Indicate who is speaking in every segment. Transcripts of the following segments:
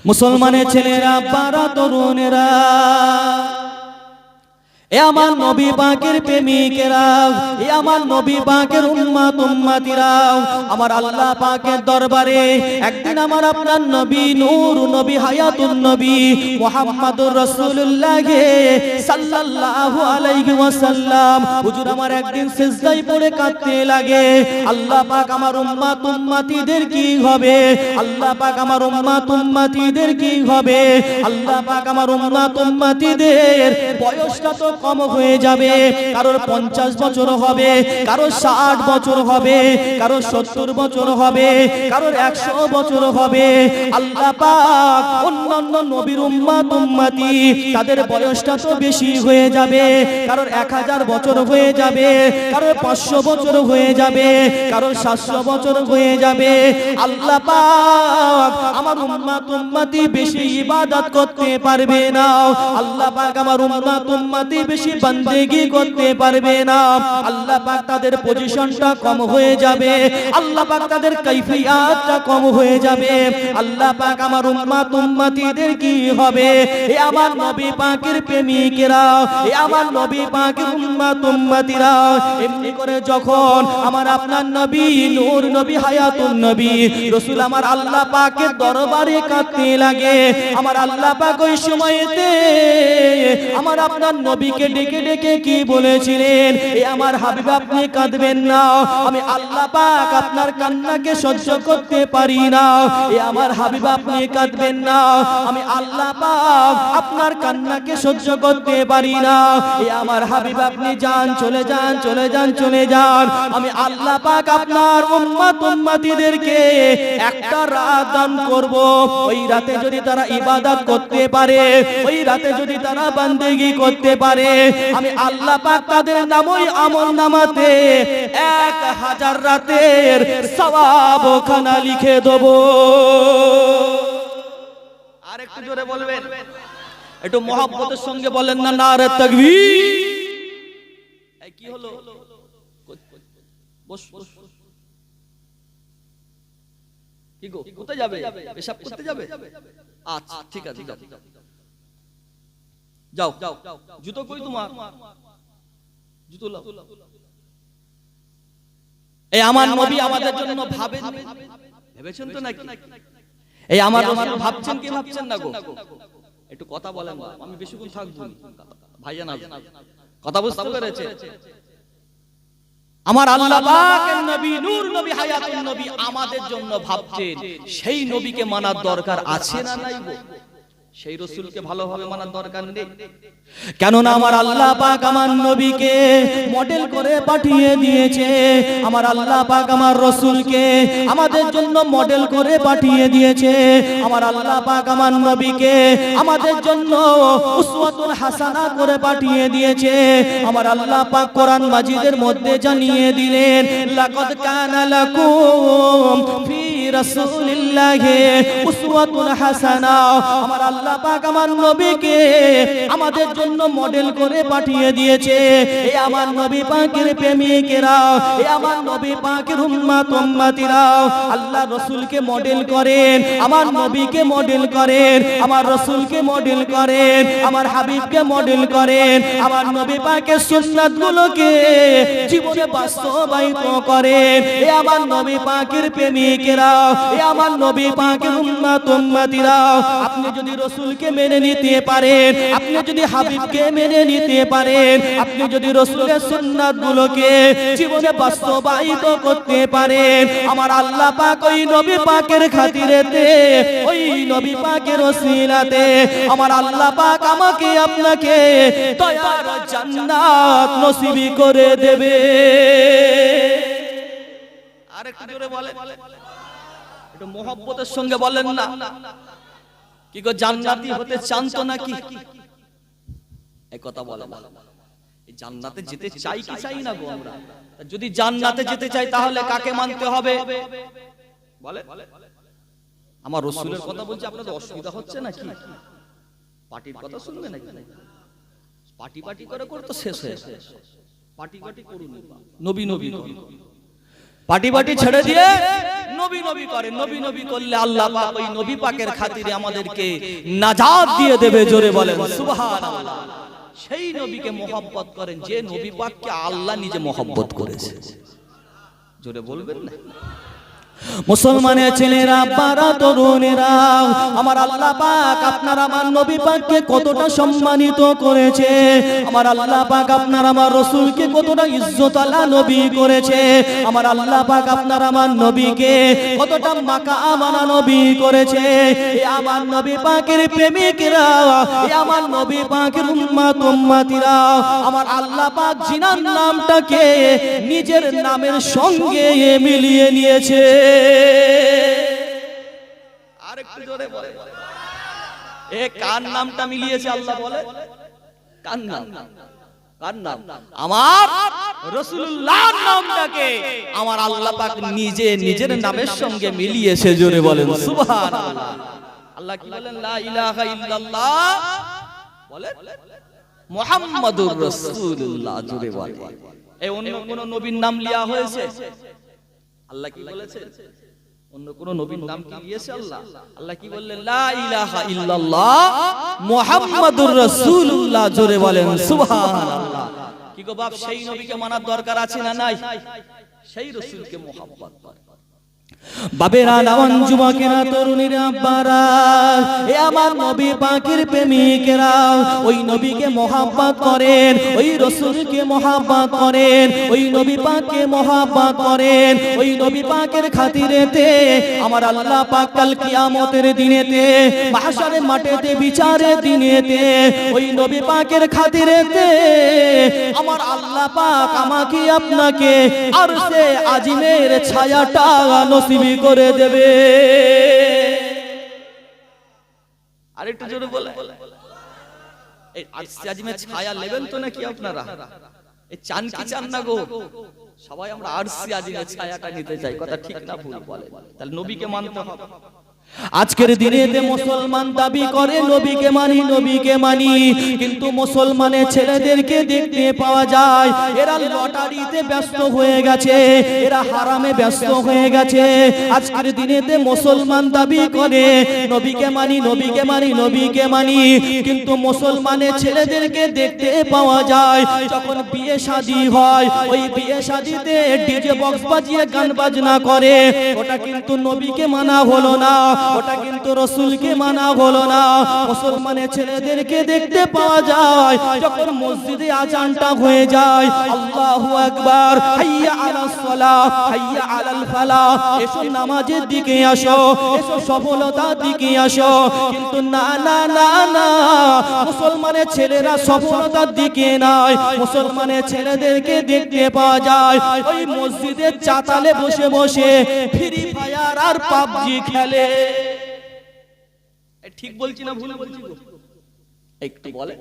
Speaker 1: মুসলমানের ছেলেরা, বারা, তরুণেরা, এ আমার নবী পাকের প্রেমিকেরা, এ আমার নবী পাকের উম্মত উম্মতিরা, আমার আল্লাহ পাকের দরবারে একদিন আমার আপনার নবী, নূর নবী, হায়াতুন নবী মুহাম্মদুর রাসূলুল্লাহ সাল্লাল্লাহু আলাইহি ওয়াসাল্লাম হুজুর আমার একদিন সিজদায় পড়ে কাঁদতে লাগে। আল্লাহ পাক আমার উম্মত উম্মতিদের কি হবে? আল্লাহ পাক আমার উম্মত উম্মতিদের কি হবে? আল্লাহ পাক আমার উম্মত উম্মতিদের বয়সটা তো কম হয়ে যাবে, কারোর 50 বছর হবে, কারোর 60 বছর হবে, কারোর 70 বছর হবে, কারোর 100 বছর হবে। আল্লাহ পাক অন্যান্য নবীর উম্মত উম্মতি তাদের বয়সটা তো বেশি হয়ে যাবে, কারোর 1000 বছর হয়ে যাবে, কারোর 500 বছর হয়ে যাবে, কারোর 700 বছর হয়ে যাবে। আল্লাহ পাক আমার উম্মত উম্মতি বেশি ইবাদত করতে পারবে না, আল্লাহ পাক আমার উম্মত উম্মতি বেশি বান্দেগি করতে পারবে না। আল্লাহ পাক তাদের পজিশনটা কম হয়ে যাবে, আল্লাহ পাক তাদের কাইফিয়াতটা কম হয়ে যাবে। আল্লাহ পাক আমার উম্মত উম্মতিদের কি হবে? এ আমার নবী পাকের প্রেমিকেরা, এ আমার নবী পাকের উম্মত উম্মতিরা, এমনি করে যখন আমার আপনার নবী, নূর নবী, হায়াতুন নবী রাসূল আমার আল্লাহ পাকের দরবারে কাঁদতে লাগে, আমার আল্লাহ পাক ওই সময়তে আমার আপনার নবীকে ডেকে ডেকে কি বলেছিলেন? এ আমার হাবিব আপনি কাঁদবেন না, আমি আল্লাহ পাক আপনার কান্নাকে সহ্য করতে পারি না। এ আমার হাবিব আপনি কাঁদবেন না, আমি আল্লাহ পাক আপনার কান্নাকে সহ্য করতে পারি না। এ আমার হাবিব আপনি যান, চলে যান, চলে যান, চলে যান, আমি আল্লাহ পাক আপনার উম্মত উম্মতিদেরকে একটা রাত দান করব। ওই রাতে যদি তারা ইবাদত করতে পারে, ওই রাতে যদি তারা বান্দেগি করতে পারে, আমি আল্লাহ পাক তাদের নামই আমলনামাতে 1000 রাতের সওয়াব খানা লিখে দেব। আর একটু জোরে বলবেন, একটু মহব্বতের সঙ্গে বলেন না নারে তাকবীর। এই কি হলো? বস বস, কি গো কোথায় যাবে? পেশাব করতে যাবে? আচ্ছা ঠিক আছে, যাও যাও। জুতো কই তোমার? জুতো লাও। এই আমার নবী আমাদের জন্য ভাবেন, ভেবেছেন তো নাকি? এই আমার রাসূল ভাবছেন কি ভাবছেন না গো? একটু কথা বলেন, আমি বেশিক্ষণ থাকবো না ভাইজান, কথা বুঝতে পেরেছে? আমার আল্লাহ পাকের নবী, নূর নবী, হায়াতুন নবী আমাদের জন্য ভাবছেন, সেই নবীকে মানার দরকার আছে না নাই গো? সেই রাসূলকে ভালোভাবে মানার দরকার নেই? কেননা আমার আল্লাহ পাক আমার নবীকে মডেল করে পাঠিয়ে দিয়েছে, আমার আল্লাহ পাক আমার রাসূলকে আমাদের জন্য মডেল করে পাঠিয়ে দিয়েছে, আমার আল্লাহ পাক আমার নবীকে আমাদের জন্য উসওয়াতুন হাসানা করে পাঠিয়ে দিয়েছে। আমার আল্লাহ পাক কোরআন মাজিদের মধ্যে জানিয়ে দিলেন, লাকাদ কানা লাকুম ফি রাসূলিল্লাহি উসওয়াতুন হাসানা। আমার আল্লাহ পাক আমার নবীকে আমাদের জন্য মডেল করে পাঠিয়ে দিয়েছে। এই আমার নবী পাকের প্রেমিকেরা, এই আমার নবী পাকের উম্মত উম্মতিরা আল্লাহ রাসূলকে মডেল করেন, আমার নবীকে মডেল করেন, আমার রাসূলকে মডেল করেন, আমার হাবিবকে মডেল করেন, আমার নবী পাকের সুন্নাতগুলোকে জীবনে বাস্তবায়িত করেন। এই আমার নবী পাকের প্রেমিকেরা, এই আমার নবী পাকের উম্মত উম্মতিরা, আপনি যদি রাসূলকে মেনে নিতে পারেন, আপনি যদি হাবিবকে মেনে নিতে পারেন, আপনি যদি রাসূলের সুন্নাতগুলোকে জীবনে বাস্তবায়িত করতে পারেন, আমার আল্লাহ পাক ওই নবী পাকের খাতিরেতে, ওই নবী পাকের ওসিলাতে আমার আল্লাহ পাক আমাকে আপনাকে দয়ার জান্নাত নসিব করে দেবে। আরেকটু জোরে বলেন, একটু মহব্বতের সঙ্গে বলেন না। কি গো জান্নাতি হতে চান তো নাকি? এই কথা বলে না। এই জান্নাতে যেতে চাই কি চাই না গো আমরা? যদি জান্নাতে যেতে চাই তাহলে কাকে মানতে হবে বলে? আমার রাসূলের কথা বলছি, আপনাদের অসুবিধা হচ্ছে নাকি? পার্টির কথা শুনবে নাকি? পার্টি পার্টি করে করে তো শেষ হয়ে গেছে। পার্টি পার্টি করুন, নবী নবী পাটি পাটি ছেড়ে দিয়ে নবী নবী করে। নবী নবী করলে আল্লাহ পাক ওই নবী পাকের খাতিরে আমাদেরকে নাজাত দিয়ে দেবে। জোরে বলেন সুবহানাল্লাহ। সেই নবীকে মহব্বত করেন যে নবী পাককে আল্লাহ নিজে মহব্বত করেছে। জোরে বলবেন না? মুসলমানের ছেলেরা, বারা, তরুণেরা, আমার আল্লাহ পাক আপনার আমার নবী পাককে কতটা সম্মানিত করেছে। আমার আল্লাহ পাক আপনার আমার রাসূলকে কতটা ইজ্জত আলা নবী করেছে। আমার আল্লাহ পাক আপনার আমার নবীকে কতটা মাকামানা নবী করেছে। এই আমার নবী পাকের প্রেমিকরা, এই আমার নবী পাকের উম্মত উম্মতিরা, আমার আল্লাহ পাক জিনার নামটাকে নিজের নামের সঙ্গে মিলিয়ে নিয়েছে। আরেকটু জোরে বলে, এ কার নামটা মিলিয়েছে আল্লাহ বলে? কার নাম? কার নাম? আমার রাসূলুল্লাহর নামটাকে আমার আল্লাহ পাক নিজে নিজের নামের সঙ্গে মিলিয়েছে। জোরে বলেন সুবহানাল্লাহ। আল্লাহ কি বলেন? লা ইলাহা ইল্লাল্লাহ বলেন মুহাম্মাদুর রাসূলুল্লাহ। জোরে বলেন। এই অন্য কোন নবীর নাম লিয়া হয়েছে? আল্লাহ কি বলেছে? অন্য কোন নবীর নাম কি দিয়েছে আল্লাহ? আল্লাহ কি বললেন? লা ইলাহা ইল্লাল্লাহ মুহাম্মাদুর রাসূলুল্লাহ। জোরে বলেন সুবহানাল্লাহ। কি গো বাপ, সেই নবীকে মানার দরকার আছে না নাই? সেই রাসূলকে মহব্বত কর। বাবেরা, নওয়ান যুবকেরা, তরুণীরা, আব্বারা, এ আমার নবী পাকের প্রেমিকেরা, ওই নবীকে মহব্বত করেন, ওই রাসূলকে মহব্বত করেন, ওই নবী পাককে মহব্বত করেন। ওই নবী পাকের খাতিরেতে আমার আল্লাহ পাক কাল কিয়ামতের দিনেতে, মাহশারের মাঠেতে, বিচারের দিনেতে, ওই নবী পাকের খাতিরেতে আমার আল্লাহ পাক আমাকে আপনাকে আরশে আজিমের ছায়াটা নসিবি করে দেবে। আরেকটু জোরে বলে, এই আরশে আজিমের ছায়া নেবেন তো নাকি আপনারা? এই চান কি চান না গো? সবাই আমরা আরশে আজিমের ছায়াটা নিতে চাই। কথা ঠিক না ভুল বলে? তাহলে নবীকে মানতে হবে। আজকের দিনেতে মুসলমান দাবি করে নবীকে মানি, নবীকে মানি, কিন্তু মুসলমানের ছেলেদেরকে দেখতে পাওয়া যায় এরা লটারিতে ব্যস্ত হয়ে গেছে, এরা হারামে ব্যস্ত হয়ে গেছে। আজকের দিনেতে মুসলমান দাবি করে নবীকে মানি, নবীকে মানি, নবীকে মানি, কিন্তু মুসলমানের ছেলেদেরকে দেখতে পাওয়া যায় যখন বিয়ে শাদী হয়, ওই বিয়ে শাদীতে ডিজে বক্স বাজিয়ে গান বাজনা করে। ওটা কিন্তু নবীকে মানা হলো না, ওটা কিন্তু রাসূলকে মানা হলো না। মুসলমানের ছেলেদেরকে দেখতে পাওয়া যায় যখন মসজিদে আজানটা হয়ে যায়, আল্লাহু আকবার, হাইয়া আলাস সালাহ, হাইয়া আলাল ফালাহ, এসো নামাজের দিকে আসো, এসো সফলতার দিকে আসো। কিন্তু না না না না, মুসলমানের ছেলেরা সফলতার দিকে নয়, মুসলমানের ছেলেদেরকে দেখতে পাওয়া যায় ওই মসজিদের চাতালে বসে বসে ফ্রি ফায়ার আর পাবজি খেলে। ঠিক বলছি না ভুল বলছি? একটু বলে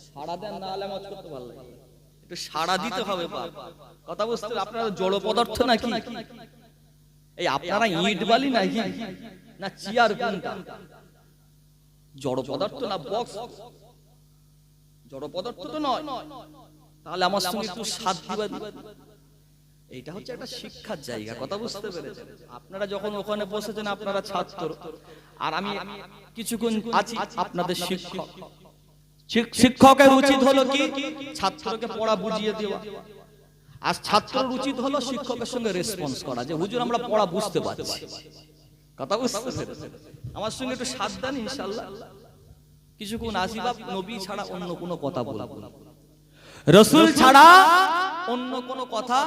Speaker 1: সাড়া দেন, না আলামত করতে ভালো লাগে, একটু সাড়া দিতে হবে। কথা বুঝতে? আপনারা জড় পদার্থ নাকি? এই আপনারা ইট বালি নাকি না চেয়ার? কোনটা জড় পদার্থ? না বক্স জড় পদার্থ তো নয়। তাহলে আমার সঙ্গে একটু সাথ দিবেন। এইটা হচ্ছে একটা শিক্ষার জায়গা। কথা বুঝতে পেরেছেন? আপনারা যখন ওখানে বসেছেন আপনারা ছাত্র, আর আমি কিছুক্ষণ আছি আপনাদের শিক্ষক। শিক্ষকের উচিত হলো কি ছাত্রকে পড়া বুঝিয়ে দেওয়া, আর ছাত্রের উচিত হলো শিক্ষকের সঙ্গে রেসপন্স করা যে হুজুর আমরা পড়া বুঝতে পারছি। কথা বুঝতে পেরেছেন? আমার সঙ্গে একটু সাথ দেন ইনশাআল্লাহ। কিছুক্ষণ আসি বাপ, নবী ছাড়া অন্য কোনো কথা বলবো না, রাসূল ছাড়া অন্য কোন কথা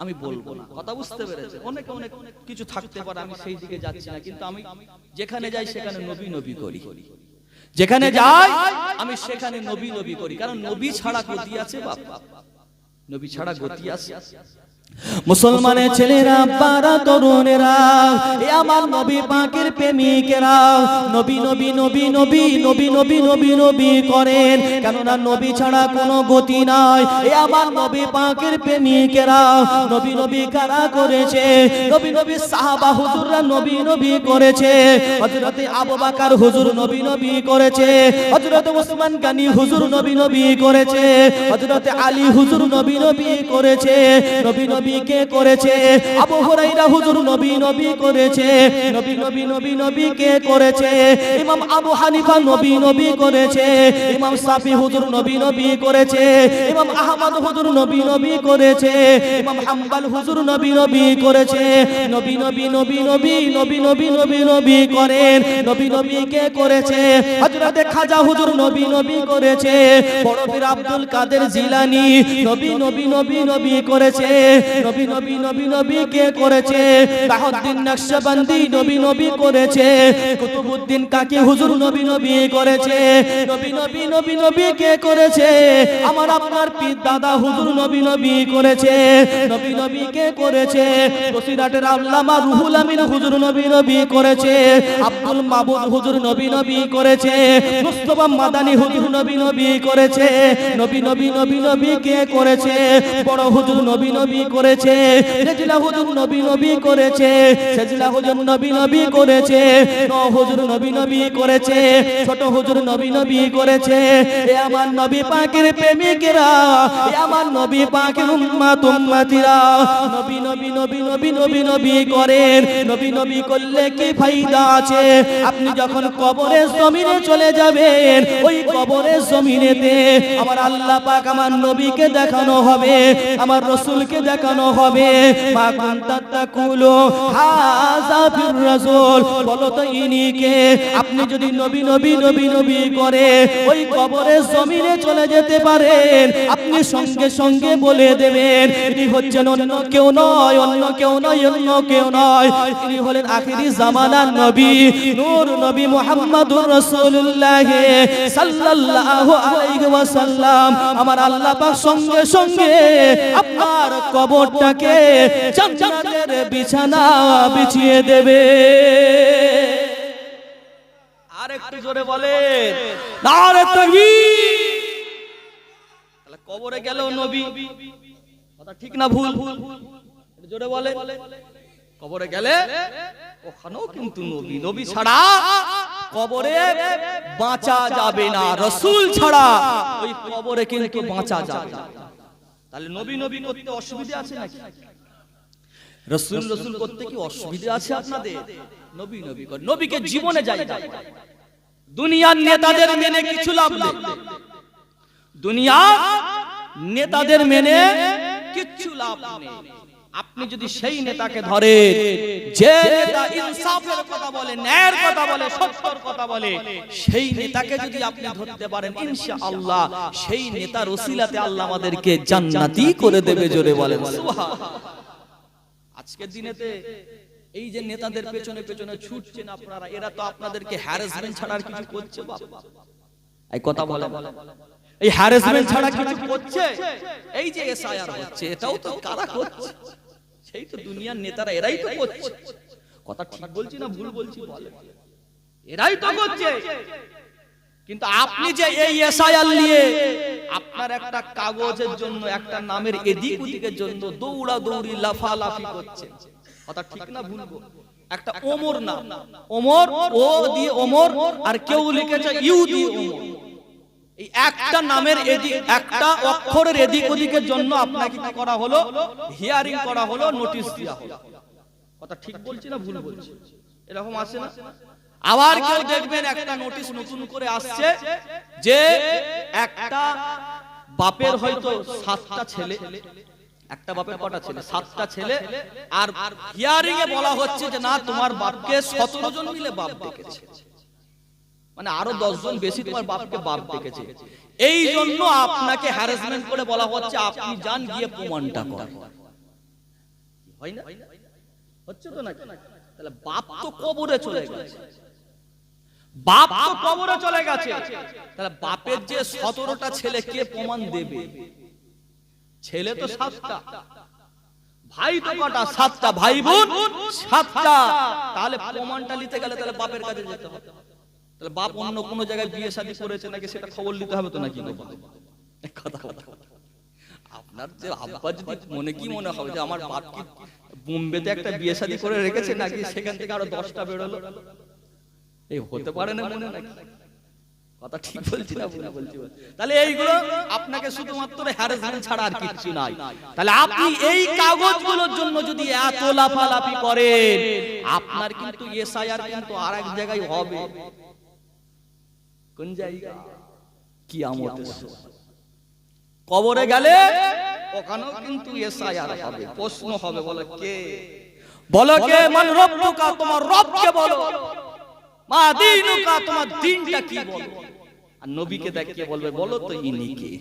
Speaker 1: আমি বলবো না। কথা বুঝতে পেরেছে? অনেক অনেক কিছু থাকতে পারে, আমি সেই দিকে যাচ্ছি না, কিন্তু আমি যেখানে যাই সেখানে নবী নবী করি, যেখানে যাই আমি সেখানে নবী নবী করি। কারণ নবী ছাড়া গতি আছে বাপ, নবী ছাড়া গতি আছে। মুসলমানের ছেলেরা, বারা, তরুণেরা, এ আমার নবী পাকের প্রেমিকেরা নবী নবী নবী নবী নবী নবী নবী নবী করেন, কেননা নবী ছাড়া কোনো গতি নাই। এ আমার নবী পাকের প্রেমিকেরা নবী নবী কারা করেছে? নবী নবী সাহাবা হুজুররা নবী নবী করেছে। হযরতে আবু বকর হুজুর নবী নবী করেছে, হযরতে ওসমান গনি হুজুর নবী নবী করেছে, হযরতে আলী হুজুর নবী নবী করেছে, নবী নবী নবী কে করেছে? আবু হুরায়রা হুজুর নবী নবী করেছে। নবী নবী নবী নবী কে করেছে? ইমাম আবু হানিফা নবী নবী করেছে। ইমাম শাফি হুজুর নবী নবী করেছে। ইমাম আহমদ হুজুর নবী নবী করেছে। ইমাম হাম্বল হুজুর নবী নবী করেছে। নবী নবী নবী নবী নবী নবী নবী নবী করেন। নবী নবী কে করেছে? হযরত খাজা হুজুর নবী নবী করেছে। বড় পীর আব্দুল কাদের জিলানী নবী নবী নবী নবী করেছে। নবী নবী নবী নবী কে করেছে? বাহাউদ্দিন নকশবন্দি নবী নবী করেছে। কুতুবউদ্দিন কাকি হুজুর নবী নবী করেছে। নবী নবী নবী নবী কে করেছে? আমার আপনার পীর দাদা হুজুর নবী নবী করেছে। নবী নবী কে করেছে? বসিরহাটের আল্লামা রুহুল আমিন হুজুর নবী নবী করেছে। আব্দুল মাবুদ হুজুর নবী নবী করেছে। মুস্তাফা মাদানী হুজুর নবী নবী করেছে। নবী নবী নবী নবী কে করেছে? বড় হুজুর নবী নবী করেছে। সেজলা হুজুর নবী নবী করেছে। সেজলা হুজুর নবী নবী করেছে। ন হুজুর নবী নবী করেছে। ছোট হুজুর নবী নবী করেছে। এ আমার নবী পাকের প্রেমিকেরা, এ আমার নবী পাকের উম্মত উম্মতিরা, নবী নবী নবী নবী নবী নবী করেন। নবী নবী করলে কি ফায়দা আছে? আপনি যখন কবরের জমিনে চলে যাবেন, ওই কবরের জমিনেতে আমার আল্লাহ পাক আমার নবীকে দেখানো হবে, আমার রাসূলকে দেখানো হবে। মা কুনতা তাকুলু হাযা ফির রাসূল, বলো তো ইনি কে? আপনি যদি নবী নবী নবী নবী করে ওই কবরের জমিনে চলে যেতে পারেন, আপনি সঙ্গে সঙ্গে বলে দেবেন ইনি হচ্ছেন অন্য কেউ নয়, অন্য কেউ নয়, অন্য কেউ নয়, ইনি হলেন আখিরি জামানার নবী নূর নবী মুহাম্মদুর রাসূলুল্লাহ সাল্লাল্লাহু আলাইহি ওয়াসাল্লাম। আমার আল্লাহ পাক সঙ্গে সঙ্গে আপনার কবরটাকে জান্নাতের বিছানা বিছিয়ে দেবে। আর একটু জোরে বলেন নারে তাকবীর। তাহলে কবরে গেলেও নবী, কথা ঠিক না ভুল? জোরে বলে। কবরে গেলে ওখানেও কিন্তু নবী, নবী ছাড়া কবরে বাঁচা যাবে না, রাসূল ছাড়া ওই কবরে কিন্তু বাঁচা যাবে না। তাহলে নবী নবী করতে অসুবিধা আছে নাকি? রাসূল রাসূল করতে কি অসুবিধা আছে আপনাদের? নবী নবী কর, নবীকে জীবনে যাই। দুনিয়ার নেতাদের মেনে কিছু লাভ নেই, দুনিয়া নেতাদের মেনে কিছু লাভ নেই। আপনি যদি সেই নেতাকে ধরে, যে নেতা ইনসাফের কথা বলে, ন্যায়ের কথা বলে, সত্যের কথা বলে, সেই নেতাকে যদি আপনি ধরতে পারেন, ইনশাআল্লাহ সেই নেতার ওসিলাতে আল্লাহ আমাদেরকে জান্নাতি করে দেবে। জোরে বলেন সুবহানাল্লাহ। আজকের দিনেতে এই যে নেতাদের পেছনে পেছনে ছুটছেন আপনারা, এরা তো আপনাদেরকে হ্যারাসমেন্ট ছাড়া আর কিছু করছে? বাবা এই কথা বলে, এই হ্যারাসমেন্ট ছাড়া কিছু করছে? এই যে এসআইআর হচ্ছে, এটাও তো কারা করছে? সেই তো দুনিয়ার নেতারা, এরাই তো করছে। কথা ঠিক বলছি না ভুল বলছি? বলে এরাই তো করছে। কিন্তু আপনি যে এই এসআইআর নিয়ে আপনার একটা কাগজের জন্য, একটা নামের এদিক ওদিকের জন্য দৌড়াদৌড়ি লাফালাফি করছে, কথা ঠিক না ভুল? একটা ওমর নাম, ওমর ও দিয়ে ওমর, আর কেউ লিখেছে ইউ দিয়ে ওমর। এই একটা নামের এদিক, একটা অক্ষরের এদিক ওদিকের জন্য আপনাকে কি করা হলো? হিয়ারিং করা হলো, নোটিশ দেওয়া হলো। কথা ঠিক বলছি না ভুল বলছি? এরকম আছে না? আবার কেউ দেখবেন একটা নোটিশ নতুন করে আসছে যে একটা বাপের হয়তো 7টা ছেলে, একটা বাপের কটা ছেলে? 7টা ছেলে। আর হিয়ারিং এ বলা হচ্ছে যে না, তোমার বাপকে 17 জন মিলে বাপ ডেকেছে, মানে আরো 10 জন বেশি তোমার বাপকে বাপ ডেকেছে। এই জন্য আপনাকে হ্যারাসমেন্ট করে বলা হচ্ছে আপনি যান গিয়ে প্রমাণটা করেন। হয় না? হচ্ছে তো নাকি? তাহলে বাপ তো কবরে চলে গেছে, বাপ তো কবরে চলে গেছে, তাহলে বাপের যে 17টা ছেলে কে প্রমাণ দেবে? ছেলে তো 7টা, ভাই তো কটা? 7টা, ভাই বোন 7টা। তাহলে প্রমাণটা নিতে গেলে তাহলে বাপের কাছে যেতে হবে। তাহলে বাপ অন্য কোন জায়গায় বিয়ে শাদী করেছে নাকি সেটা খবর নিতে হবে তো নাকি? আপনার যে আব্বা যদি মনে কি মনে হবে যে আমার বাপ কি বোম্বেতে একটা বিয়ে শাদী করে রেখেছে নাকি সেখান থেকে আরো 10টা বেরোলো, এই হতে পারে না মনে নাকি? কথা ঠিক বলছি না ভুল বলছি? তাহলে এইগুলো আপনাকে শুধুমাত্র হ্যারাসমেন্ট ছাড়া আর কিছু নাই। তাহলে আপনি এই কাগজগুলোর জন্য যদি এত লাফালাফি করেন, আপনার কিন্তু এসআইআর কিন্তু আরেক জায়গায় হবে। কোন জায়গা? কিয়ামতের সময় কবরে গেলে ওখানেও কিন্তু এসআইআর হবে, প্রশ্ন হবে, বলে কে, বলো কে, মান রব্বুকা, তোমার রবকে বলো, মা দীনুকা, তোমার দিনটা কি বলো। আর নবীকে দেখিয়ে বলবে বলো তো ইনি কে।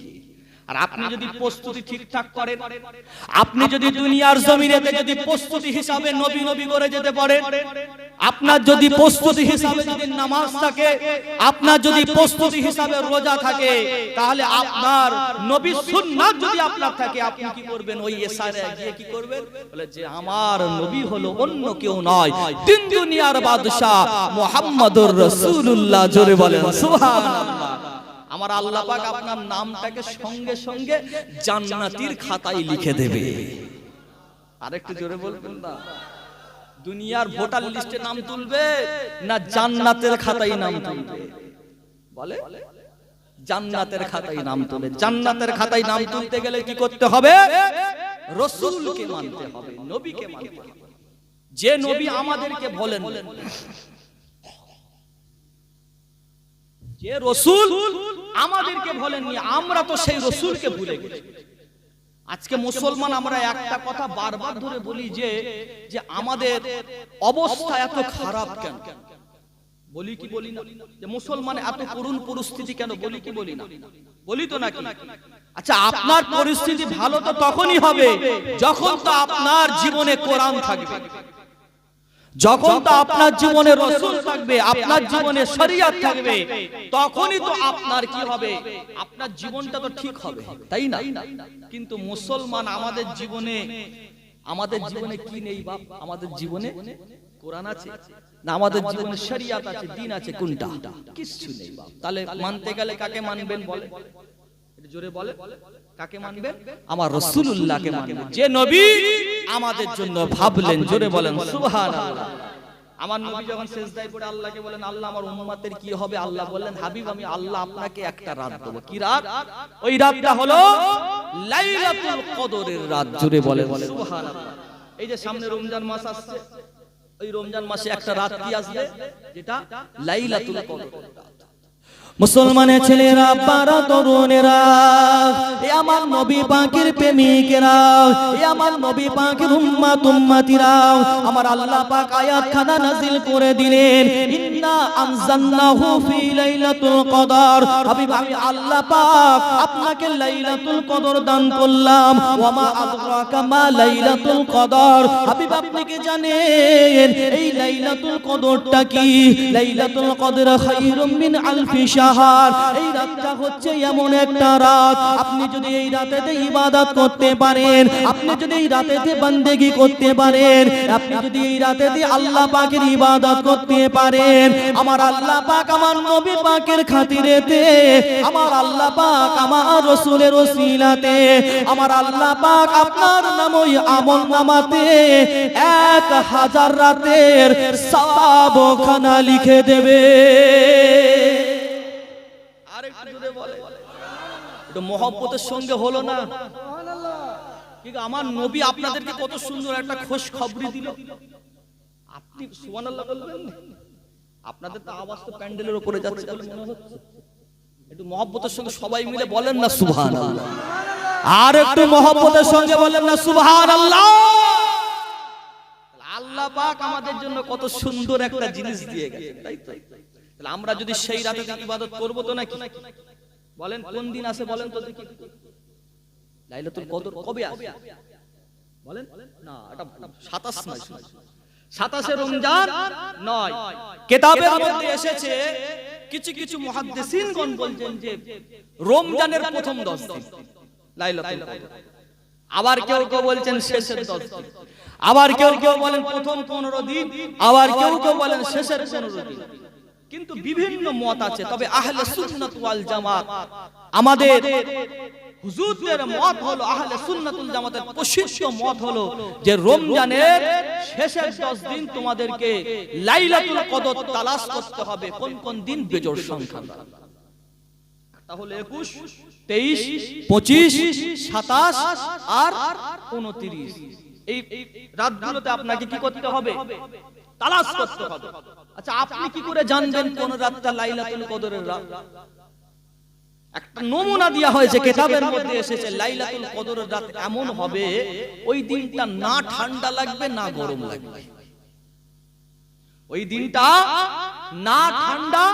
Speaker 1: আর আপনি যদি প্রস্তুতি ঠিকঠাক করেন, আপনি যদি দুনিয়ার জমিনেতে যদি প্রস্তুতি হিসাবে নবী নবী করে যেতে পারেন, আপনার যদি প্রস্তুতি হিসাবে যদি নামাজ থাকে, আপনার যদি প্রস্তুতি হিসাবে রোজা থাকে, তাহলে আপনার নবী সুন্নাত যদি আপনার থাকে, আপনি কি করবেন? ওই এসারে গিয়ে কি করবেন? বলে যে আমার নবী হলো অন্য কেউ নয়, তিন দুনিয়ার বাদশা মুহাম্মদুর রাসূলুল্লাহ। জোরে বলেন সুবহানাল্লাহ। আমার আল্লাহ পাক আপনার নামটাকে সঙ্গে সঙ্গে জান্নাতীর খাতায় লিখে দেবে। আরেকটু জোরে বলবেন না? দুনিয়ার ভোটার লিস্টে নাম তুলবে না জান্নাতের খাতায় নাম তুলবে? বলে জান্নাতের খাতায় নাম তুলে। জান্নাতের খাতায় নাম তুলতে গেলে কি করতে হবে? রাসূলকে মানতে হবে, নবীকে মানতে হবে। যে নবী আমাদেরকে বলেন, যে রাসূল আমাদেরকে বলেননি, আমরা তো সেই রাসূলকে ভুলে গেছি। আজকে মুসলমান আমরা একটা কথা বারবার ধরে বলি যে যে আমাদের অবস্থা এত খারাপ কেন? বলি কি বলি না? যে মুসলমান এত করুণ পরিস্থিতি কেন? বলি কি বলি না? বলি তো নাকি? আচ্ছা, আপনার পরিস্থিতি ভালো তো তখনই হবে যখন তো আপনার জীবনে কোরআন থাকবে, যখন তো আপনার জীবনে রাসূল থাকবে, আপনার জীবনে শরীয়ত থাকবে, তখনই তো আপনার কি হবে? আপনার জীবনটা তো ঠিক হবে, তাই না? কিন্তু মুসলমান আমাদের জীবনে কি নেই বাপ? আমাদের জীবনে কোরআন আছে না? আমাদের জীবনে শরীয়ত আছে, দ্বীন আছে, কোনটা? কিছু নেই বাপ। তাহলে মানতে গেলে কাকে মানবেন বলে? এটা জোরে বলে, কাকে মানবেন? আমার রাসূলুল্লাহকে মানবেন, যে নবী আমাদের জন্য ভাবলেন। জোরে বলেন সুবহানাল্লাহ। আমার নবী যখন সিজদায় পড়ে আল্লাহকে বলেন, আল্লাহ আমার উম্মতের কি হবে? আল্লাহ বললেন, হাবিব আমি আল্লাহ আপনাকে একটা রাত দেব। কি রাত? ওই রাতটা হলো লাইলাতুল কদরের রাত। জোরে বলেন সুবহানাল্লাহ। এই যে সামনে রমজান মাস আসছে, ওই রমজান মাসে একটা রাত কি আসবে? যেটা লাইলাতুল কদর। মুসলমানের ছেলেরা, বারা তরুণেরা, এ আমার নবী পাকের প্রেমিকেরা, এ আমার নবী পাকের উম্মত উম্মতিরা, আমার আল্লাহ পাক আয়াত খানা নাযিল করে দিলেন, ইন্না আনজালনাহু ফি লাইলাতুল কদর। হাবিব আমি আল্লাহ পাক আপনাকে লাইলাতুল কদর দান করলাম। ওয়া মা আদরাকা মা লাইলাতুল কদর। হাবিব আপনি কি জানেন এই লাইলাতুল কদরটা কি? লাইলাতুল কদর খায়রুম মিন আলফি শাহর। এই রাতটা হচ্ছে এমন একটা রাত, আপনি যদি এই রাতেতে ইবাদত করতে পারেন, আপনি যদি এই রাতেতে বান্দেগি করতে পারেন, আপনি যদি এই রাতেতে আল্লাহ পাকের ইবাদত করতে পারেন, আমার আল্লাহ পাক আমার নবী পাকের খাতিরেতে, আমার আল্লাহ পাক আমার রাসূলের ওসিলাতে, আমার আল্লাহ পাক আপনার নাম ওই আমলনামাতে 1000 রাতের সওয়াবখানা লিখে দেবে। মহব্বতের সঙ্গে হলো না? আমার নবী আপনাদেরকে কত সুন্দর একটা খোশ খবরি দিল, আপনি সুবহানাল্লাহ বলবেন? আপনাদের তো আওয়াজ তো প্যান্ডেলের উপরে যাচ্ছে বলে মনে হচ্ছে। একটু মহব্বতের সঙ্গে সবাই মিলে বলেন না সুবহানাল্লাহ। আর একটু মহব্বতের সঙ্গে বলেন না সুবহানাল্লাহ। আল্লাহ পাক আমাদের জন্য কত সুন্দর একটা জিনিস দিয়ে গেছেন, তাই তো? তাহলে আমরা যদি সেই রাতে ইবাদত করব তো নাকি? বলেন কোন দিন আসে বলেন তো দেখি? লাইলাতুল কদর কবে আসে বলেন? না, এটা 27 নয়, 27 রমজান নয়। কিতাবের মধ্যে এসেছে, কিছু কিছু মুহাদ্দিসিনগণ বলছেন যে রমজানের প্রথম 10 দিন লাইলাতুল কদর। আবার কেউ কেউ বলছেন শেষের 10 দিন, আবার কেউ কেউ বলেন প্রথম 15 দিন, আবার কেউ কেউ বলেন শেষের 15 দিন। কিন্তু বিভিন্ন মত আছে। তবে আহলে সুন্নাত ওয়াল জামাত, আমাদের হুজুরদের মত হলো, আহলে সুন্নাতুল জামাতের প্রসিদ্ধ মত হলো যে রমজানের শেষের 10 দিন তোমাদেরকে লাইলাতুল কদর তালাশ করতে হবে। কোন কোন দিন? বেজোড় সংখ্যা। তাহলে 21, 23, 25, 27 আর 29 এই রাতগুলোতে আপনাকে কি করতে হবে? তালাশ করতে হবে। আচ্ছা, আপনি কি করে জানবেন কোন রাতটা লাইলাতুল কদরের রাত? একটা নমুনা দেয়া হয়েছে, কিতাবের মধ্যে এসেছে লাইলাতুল কদরের রাত এমন হবে ওই দিনটা না ঠান্ডা লাগবে না গরম লাগবে। ওই দিনটা না ঠান্ডা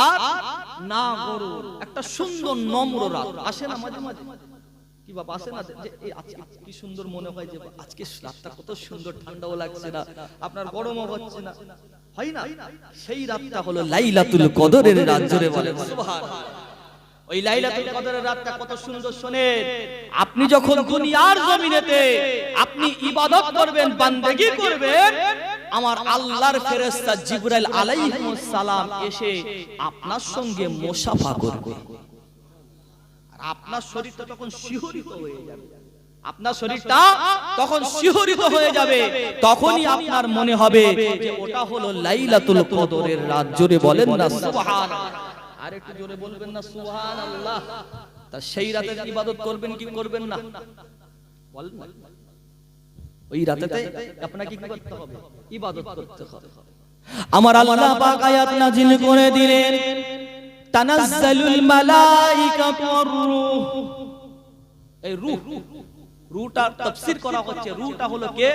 Speaker 1: আর না গরম, একটা সুন্দর নম্র রাত। আসে না মাঝে মাঝে? কি বাবা আসে না যে কি সুন্দর মনে হয় যে আজকে রাতটা কত সুন্দর, ঠান্ডাও লাগছে না, আপনার গরমও হচ্ছে না, হয় না? সেই রাতটা হলো লাইলাতুল কদরের রাত। জোরে বলেন সুবহানাল্লাহ। ওই লাইলাতুল কদরের রাতটা কত সুন্দর শোনেন। আপনি যখন দুনিয়ার জমিনেতে আপনি ইবাদত করবেন, বান্দেগি করবেন, আমার আল্লাহর ফেরেশতা জিবরাইল আলাইহিস সালাম এসে আপনার সঙ্গে মুসাফা করবে। আর আপনার শরীরটা তখন শিহরিত হয়ে যাবে, আপনার শরীরটা তখন শিহরিত হয়ে যাবে। তখনই আপনার মনে হবে যে ওটা হলো লাইলাতুল কদরের রাত। জোরে বলেন না সুবহানাল্লাহ। আর একটু জোরে বলবেন না সুবহানাল্লাহ। তা সেই রাতে ইবাদত করবেন কি করবেন না? বলেন না। ওই রাতেতে আপনাকে কি করতে হবে? ইবাদত করতে হবে। আমার আল্লাহ পাক আয়াত নাযিল করে দিলেন, তানাজ্জালুল মালাইকাতু ওয়ার রূহ। এই রূহ, রূহটা তাফসীর করা হচ্ছে, রূহটা হলো কে?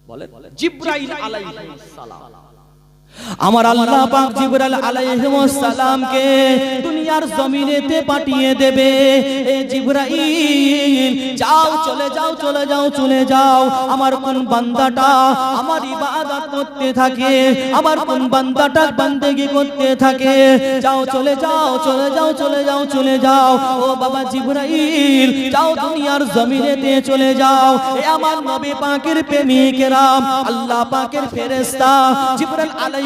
Speaker 1: বলেন জিবরাইল আলাইহিস সালাম। আমার আল্লাহ পাক জিবরাইল আলাইহিস সালামকে দুনিয়ার জমিনেতে পাঠিয়ে দেবে। এ জিবরাইল, যাও, চলে যাও, চলে যাও, চলে যাও। আমার কোন বান্দাটা আমার ইবাদত করতে থাকে, আমার কোন বান্দাটা বান্দেগি করতে থাকে, যাও, চলে যাও, চলে যাও, চলে যাও, চলে যাও। ও বাবা জিবরাইল, যাও দুনিয়ার জমিনেতে চলে যাও। এ আমার নবী পাকের প্রেমিকেরা, আল্লাহ পাকের ফেরেশতা জিবরাইল আলাইহিস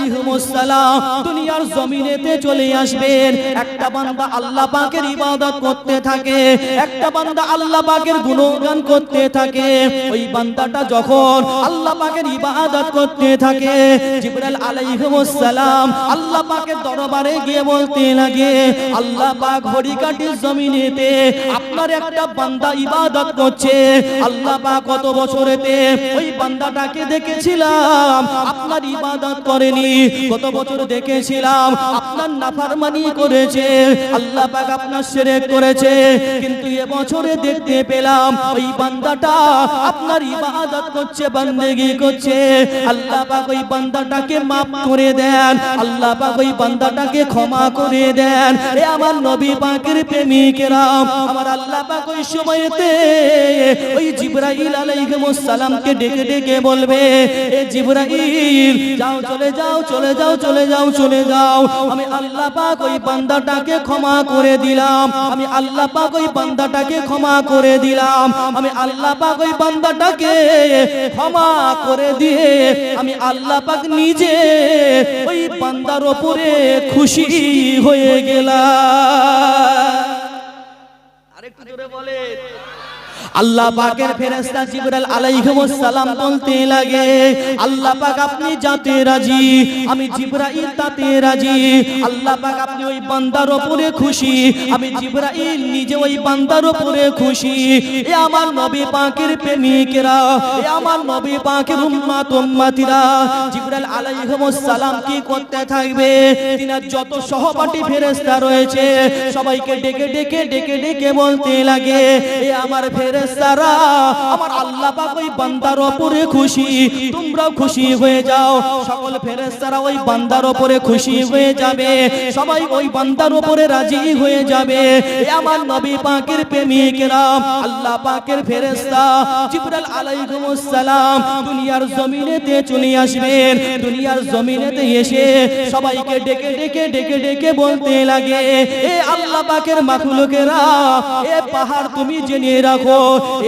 Speaker 1: সালাম দুনিয়ার জমিনেতে চলে আসবেন। একটা বান্দা আল্লাহ পাকের ইবাদত করতে থাকে, একটা বান্দা আল্লাহ পাকের গুণগান করতে থাকে। ওই বান্দাটা যখন আল্লাহ পাকের ইবাদত করতে থাকে, জিবরাইল আলাইহিস সালাম আল্লাহ পাকের দরবারে গিয়ে বলতে লাগে, আল্লাহ পাক হরিকাটির জমিনেতে আপনার একটা বান্দা ইবাদত করছে। আল্লাহ পাক কত বছরেতে ওই বান্দাটাকে দেখেছিলাম আপনার ইবাদত করেনি, কত বছর দেখেছিলাম আপনার নাফরমানি করেছে, আল্লাহ পাক আপনার শিরক করেছে, কিন্তু এ বছরে দেখতে পেলাম ওই বান্দাটা আপনার ইবাদত করছে, বান্দেগি করছে। আল্লাহ পাক ওই বান্দাটাকে maaf করে দেন, আল্লাহ পাক ওই বান্দাটাকে ক্ষমা করে দেন। এ আমার নবী পাকের প্রেমিকেরা, আমার আল্লাহ পাক ওই সময়তে ওই জিবরাইল আলাইহিস সালামকে ডেকে ডেকে বলবে, এ জিবরাইল, যাও, চলে যাও, চলে যাও, চলে যাও, চলে যাও। আমি আল্লাহ পাক ওই বান্দাটাকে ক্ষমা করে দিলাম, আমি আল্লাহ পাক ওই বান্দাটাকে ক্ষমা করে দিলাম, আমি আল্লাহ পাক ওই বান্দাটাকে ক্ষমা করে দিয়ে আমি আল্লাহ পাক নিজে ওই বান্দার উপরে খুশি হয়ে গেলাম। আরেকটু জোরে বলে। আল্লাহ পাকের ফেরেশতা জিবরাইল আলাইহিস সালাম বলতে লাগে, আল্লাহ পাক আপনি যাতে রাজি, আমি জিবরাইল তাতে রাজি। আল্লাহ পাক আপনি ওই বান্দার উপরে খুশি, আমি জিবরাইল নিজে ওই বান্দার উপরে খুশি। এ আমার নবী পাকের প্রেমিকেরা, এ আমার নবী পাকের উম্মত উম্মতিরা, জিবরাইল আলাইহিস সালাম কি করতে থাকবে? তিনার যত সহপাঠী ফেরেশতা রয়েছে সবাইকে ডেকে ডেকে ডেকে ডেকে বলতে লাগে, এ আমার ফেরেশতারা, আমার আল্লাহ পাক ওই বান্দার উপরে খুশি, তোমরাও খুশি হয়ে যাও। সকল ফেরেশতারা ওই বান্দার উপরে খুশি হয়ে যাবে, সবাই ওই বান্দার উপরে রাজি হয়ে যাবে। এ আমার নবী পাকের প্রেমিকেরা, আল্লাহ পাকের ফেরেশতা জিবরাইল আলাইহিস সালাম দুনিয়ার জমিনেতে চলে আসবেন। দুনিয়ার জমিনেতে এসে সবাইকে ডেকে ডেকে ডেকে ডেকে বলতে লাগে, এ আল্লাহ পাকের মাখলুকেরা, এ পাহাড় তুমি জেনে রাখো,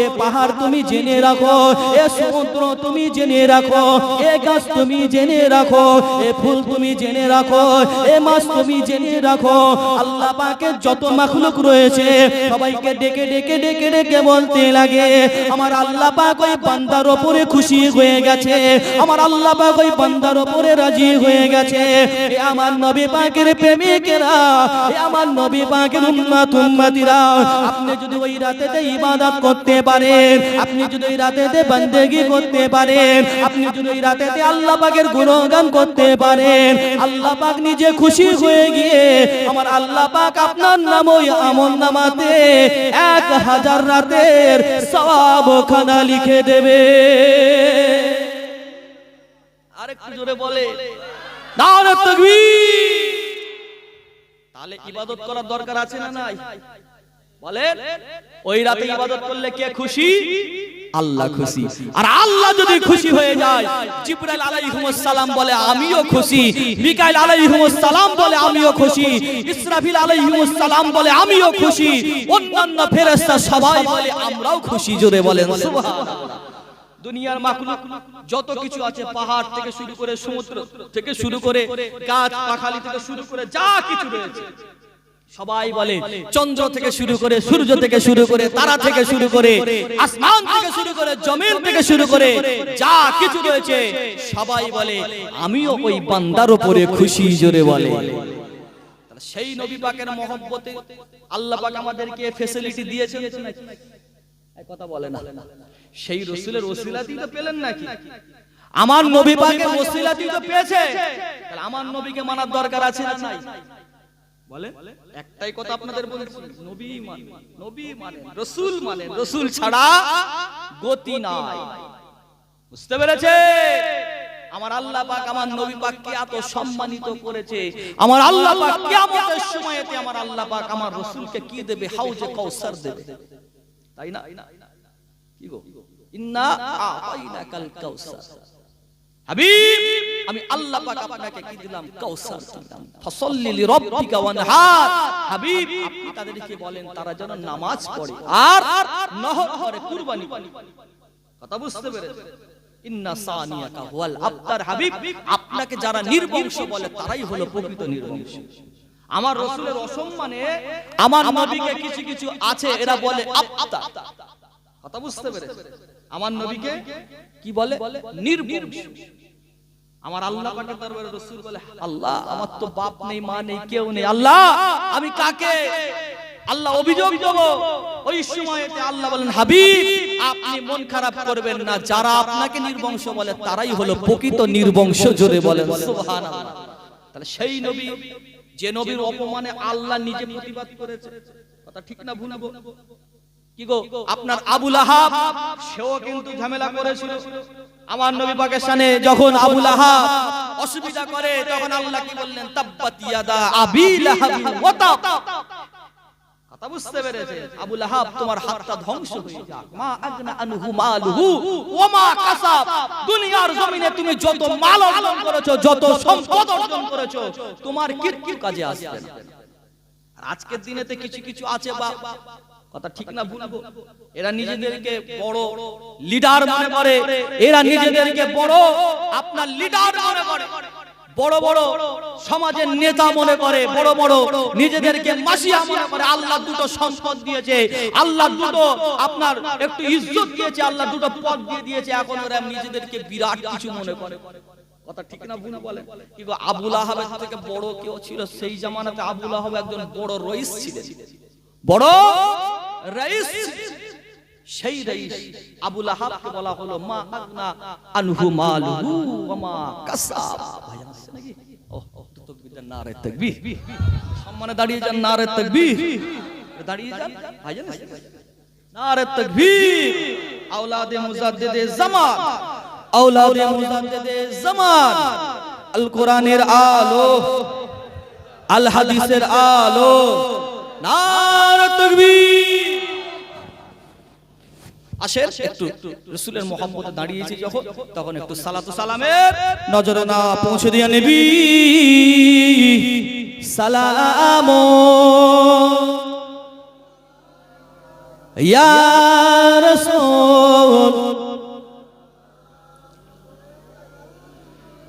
Speaker 1: এ পাহাড় তুমি জেনে রাখো, এ সমুদ্র তুমি জেনে রাখো, এ গাছ তুমি জেনে রাখো, এ ফুল তুমি জেনে রাখো, এ মাছ তুমি জেনে রাখো, আল্লাহ পাকের যত মাখলুক রয়েছে সবাইকে ডেকে ডেকে ডেকে ডেকে বলতে লাগে আমার আল্লাহ পাক ওই বান্দার উপরে খুশি হয়ে গেছে, আমার আল্লাহ পাক ওই বান্দার উপরে রাজি হয়ে গেছে। এ আমার নবী পাকের প্রেমিকেরা, এ আমার নবী পাকের উম্মত উম্মতিরা, আপনি যদি ওই রাতেতে ইবাদত করতে পারেন, আপনি যদি ওই রাতেতে বান্দেগি করতে পারেন, আপনি যদি ওই রাতেতে আল্লাহ পাকের গুণগান করতে পারেন, আল্লাহ পাক নিজে খুশি হয়ে গিয়ে আমার আল্লাহ পাক আপনার নাম ওই আমলনামাতে 1000 রাতের সওয়াবখানা লিখে দেবে। আরেকটু জোরে বলে নারে তাকবীর। তাহলে ইবাদত করার দরকার আছে না নাই? বলেন ওই রাতে ইবাদত করলে কে খুশি? আল্লাহ খুশি। আর আল্লাহ যদি খুশি হয়ে যায়, জিবরাইল আলাইহিস সালাম বলে আমিও খুশি, মিকাইল আলাইহিস সালাম বলে আমিও খুশি, ইসরাফিল আলাইহিস সালাম বলে আমিও খুশি, অন্যান্য ফেরেশতা সবাই বলে আমরাও খুশি। জোরে বলেন সুবহানাল্লাহ। দুনিয়ার মাখলুক যত কিছু আছে, পাহাড় থেকে শুরু করে সমুদ্র থেকে শুরু করে গাছ পাখালি থেকে শুরু করে যা কিছু রয়েছে সবাই বলে, চন্দ্র থেকে শুরু করে সূর্য থেকে শুরু করে তারা থেকে শুরু করে আসমান থেকে শুরু করে জমিন থেকে শুরু করে যা কিছু রয়েছে সবাই বলে আমিও ওই বান্দার উপরে খুশি। জোরে বলে। সেই নবী পাকের মহব্বতে আল্লাহ পাক আমাদেরকে ফ্যাসিলিটি দিয়েছেন নাকি? এই কথা বলে না। সেই রাসূলের ওসিলাতেই তো পেলেন নাকি? আমার নবী পাকের ওসিলাতেই তো পেয়েছে, তাহলে আমার নবীকে মানার দরকার আছে না নাই? বলেন। একটাই কথা আপনাদের বলছি, নবী মানে, নবী মানে, রাসূল মানে, রাসূল ছাড়া গতি নাই। বুঝতে পেরেছে? আমার আল্লাহ পাক আমার নবী পাককে এত সম্মানিত করেছে, আমার আল্লাহ পাক কিয়ামতের সময়তে আমার আল্লাহ পাক আমার রাসূলকে কি দেবে? হাউজে কাউসার দেবে, তাই না? কি গো, ইন্না আ'তাইনাকাল কাউসার। হাবিব, আমি আল্লাহ পাক আপনাকে কি দিলাম? কাউসার দিলাম। ফাসাল্লি লিরাব্বিকা ওয়ানহার। হাবিব, আপনি তাদেরকে বলেন তারা যেন নামাজ পড়ে আর নহর করে, কুরবানি করে। কথা বুঝতে পেরেছেন? ইন্না সানিয়াকা হুয়াল আবতার। হাবিব, আপনাকে যারা নির্বংশ বলে তারাই হলো প্রকৃত নির্বংশ। আমার রাসূলের অসম্মানে আমার নবীকে কিছু কিছু আছে এরা বলে আবতার। কথা বুঝতে পেরেছেন? আমার নবীকে কি বলে? নির্বংশ। আমার আল্লাহ পাকের দরবারে রাসূল বলে আল্লাহ আমার তো বাপ নেই, মা নেই, কেউ নেই, আল্লাহ আমি কাকে আল্লাহ অভিযোগ দেব? ওই সময়তে আল্লাহ বলেন হাবিব আপনি মন খারাপ করবেন না, যারা আপনাকে নির্বংশ বলে তারাই হলো প্রকৃত নির্বংশ। জোরে বলেন সুবহানাল্লাহ। তাহলে সেই নবী, যে নবীর অপমানে আল্লাহ নিজে প্রতিবাদ করেছে, কথা ঠিক না ভুল? কি গো, আপনার আবু লাহাব সেও কিন্তু ঝামেলা করেছিল আমার নবী পাকের শানে। যখন আবু লাহাব অসুবিধা করে তখন আল্লাহ কি বললেন? তাব্বাত ইয়াদা আবি লাহাব ওয়া তাব। কথা বুঝতে পেরেছেন? আবু লাহাব তোমার হাতটা ধ্বংস হয়ে যাক। মা আগনা আনহু মালুহু ওয়া মা কাসাব। দুনিয়ার জমিনে তুমি যত মাল অর্জন করেছো, যত সম্পদ অর্জন করেছো, তোমার কিচ্ছু কাজে আসবে না। আর আজকের দিনেতে কিছু কিছু আছে বা কথা ঠিক না ভুল? এরা নিজেদেরকে বড় লিডার মনে করে, এরা নিজেদেরকে বড় আপনার লিডার মনে করে, বড় বড় সমাজের নেতা মনে করে, বড় বড় নিজেদেরকে মাসিয়া মনে করে। আল্লাহ দুটো সম্পদ দিয়েছে, আল্লাহ দুটো আপনার একটু ইজ্জত দিয়েছে, আল্লাহ দুটো পদ দিয়ে দিয়েছে, এখন ওরা নিজেদেরকে বিরাট কিছু মনে করে। কথা ঠিক না ভুল বলে? কিন্তু আবু লাহাবের থেকে বড় কেউ ছিল সেই জামানাতে? আবু লাহাব একজন বড় রইস ছিলেন, বড় রাইস। সেই রাইস আবু লাহাবকে বলা হলো মা আগনা আনহু মালুহু ওয়া মা কাসাব। ভাইজান আছে নাকি? ওহ তাকবীর, নারে তাকবীর। সম্মানে দাঁড়িয়ে যান, নারে তাকবীর। দাঁড়িয়ে যান ভাইজান, নারে তাকবীর। আওলাদে মুজাদ্দিদে জামান, আওলাদে মুজাদ্দিদে জামান, আল কোরআনের আলো, আল হাদিসের আলো, নারে তাকবীর। আসেন একটু রাসূলের মহব্বতে দাঁড়িয়েছি যখন, তখন একটু সালাতু সালামের নজরে না পৌঁছে দিয়া নবী সালামো ইয়া রাসূল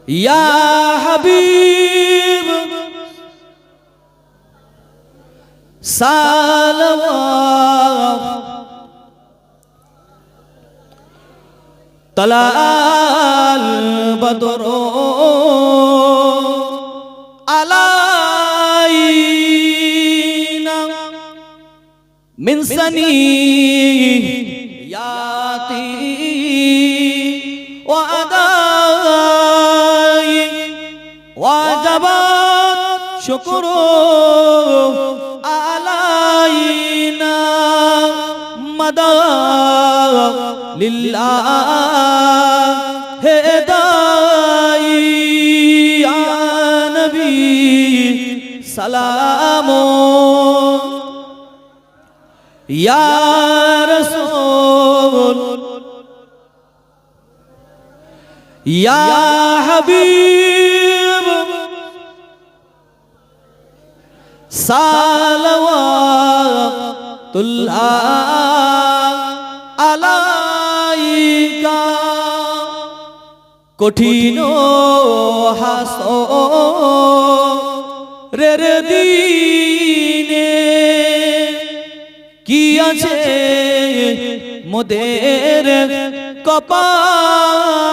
Speaker 1: ইয়া হাবিব সালাওয়াত তালাল বদরু আলাইনা মিন সানিয়াতি ওয়া আদাই ওয়াজাবাত শুকরু আলাইনা মাদা লিল্লাহ হে দাই ইয়া নবী সালাম ইয়া রাসূল ইয়া হাবিব সালাওয়াতুল্লাহ আলাইকা কঠিন হাসরের দিনে কি আছে মোদের কপালে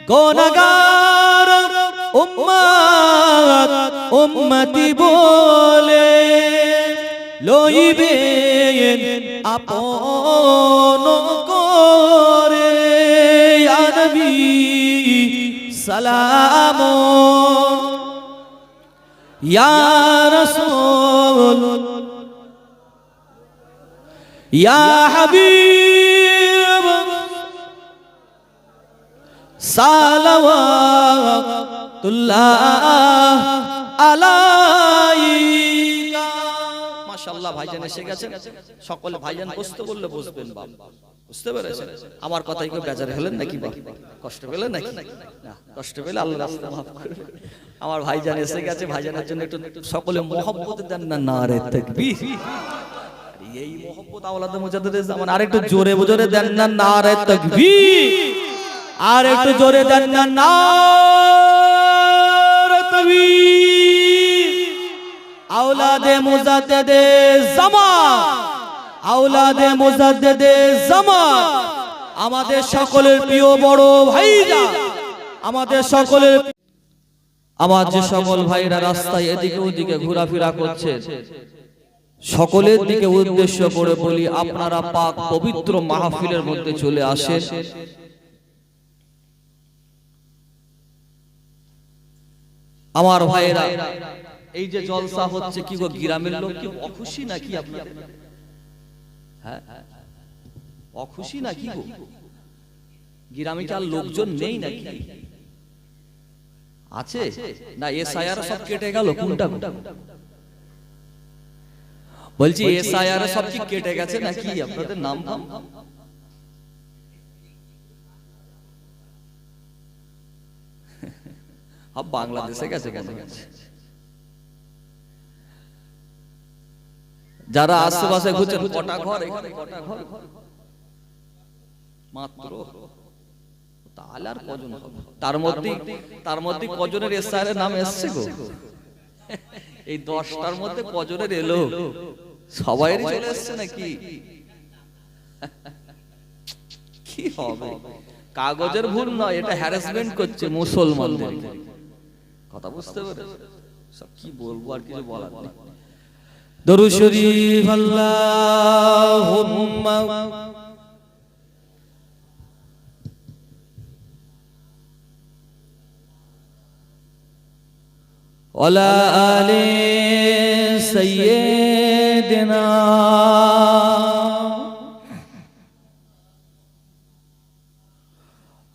Speaker 1: গুনাহগার উম্মত উম্মতি বলে লইবেন আপন করে ইয়া নবী সালাম ইয়া রাসূল ইয়া হাবিব সালাওয়াতুল্লাহ আলাইকা। মাশাআল্লাহ ভাইজান এসে গেছেন, সকল ভাইজান বসতে বললে বসবেন বাপ, বুঝতে পেরেছেন? আমার কথাই কেউ বেজার হলেন নাকি বাপ? কষ্ট পেলেন নাকি? না, কষ্ট পেলে আল্লাহ রাস্তা মাফ করবে। আমার ভাইজান এসে গেছে, ভাইজানের জন্য একটু সকলে মহব্বত দেন না, নারে তাকবীর। এই মহব্বত আওলাদে মুজাদ্দিদের জামান, আর একটু জোরে জোরে দেন না, নারে তাকবীর। আর একটু জোরে দেন না, নারে তাকবীর। আওলাদে মুজাদ্দিদের জামান, আওলাদে মুজাদ্দিদের জামান, আমাদের সকলের প্রিয় বড় ভাইরা, আমাদের সকলের, আমার যে সকল ভাইরা রাস্তায় এদিকে ওদিকে ঘোরাফেরা করছে, সকলের দিকে উদ্দেশ্য করে বলি, আপনারা পাক পবিত্র মাহফিলের মধ্যে চলে আসেন। আমার ভাইরা, এই যে জলসা হচ্ছে, কি গো গ্রামের লোক কি অখুশি নাকি আপনাদের? হ্যাঁ, অখুশি নাকি গো? গ্রামে কি আর লোকজন নেই নাকি? আছে না? এসআইআর সব কেটে গেল, কোনটা? বলছি এসআইআর সব কি কেটে গেছে নাকি? আপনাদের নাম ধাম বাংলাদেশে গেছে কেন? যারা আশেপাশে ঘুরছেন, কটা ঘর এখানে, কটা ঘর মাত্র, তাহলে আর কজন হবে? তার মধ্যে কজনের এসআইআর নাম এসছে গো? এই 10টার মধ্যে কজনের এলো? সবাইরই চলে এসছে নাকি? কি হবে? কাগজের ভুল নয়, এটা হ্যারাসমেন্ট করছে মুসলমানদের। কথা বুঝতে পারে? সব কি বলবো, আর কিছু বলার নেই। দরুদ শরীফ আল্লাহুম্মা ওয়ালা আলি সাইয়্যিদিনা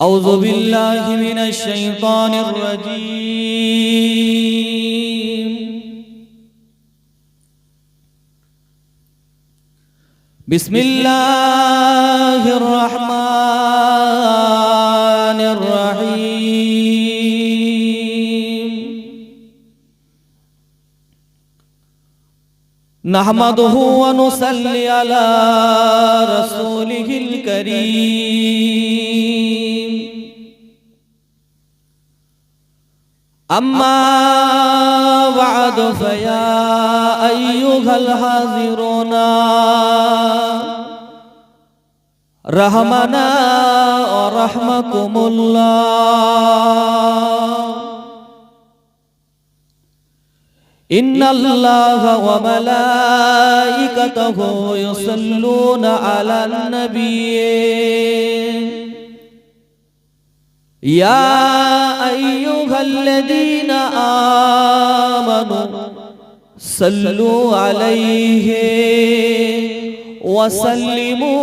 Speaker 1: আউযু বিল্লাহি মিনাশ শাইতানির রাজীম। বিসমিল্লাহির রহমানির রহিম। نحمده ونصلي على رسوله الكريم أما بعد فيا أيها الحاضرون رحمنا ورحمكم الله إن الله وملائكته يصلون على النبي يا أيها الذين آمنوا صلوا عليه وسلموا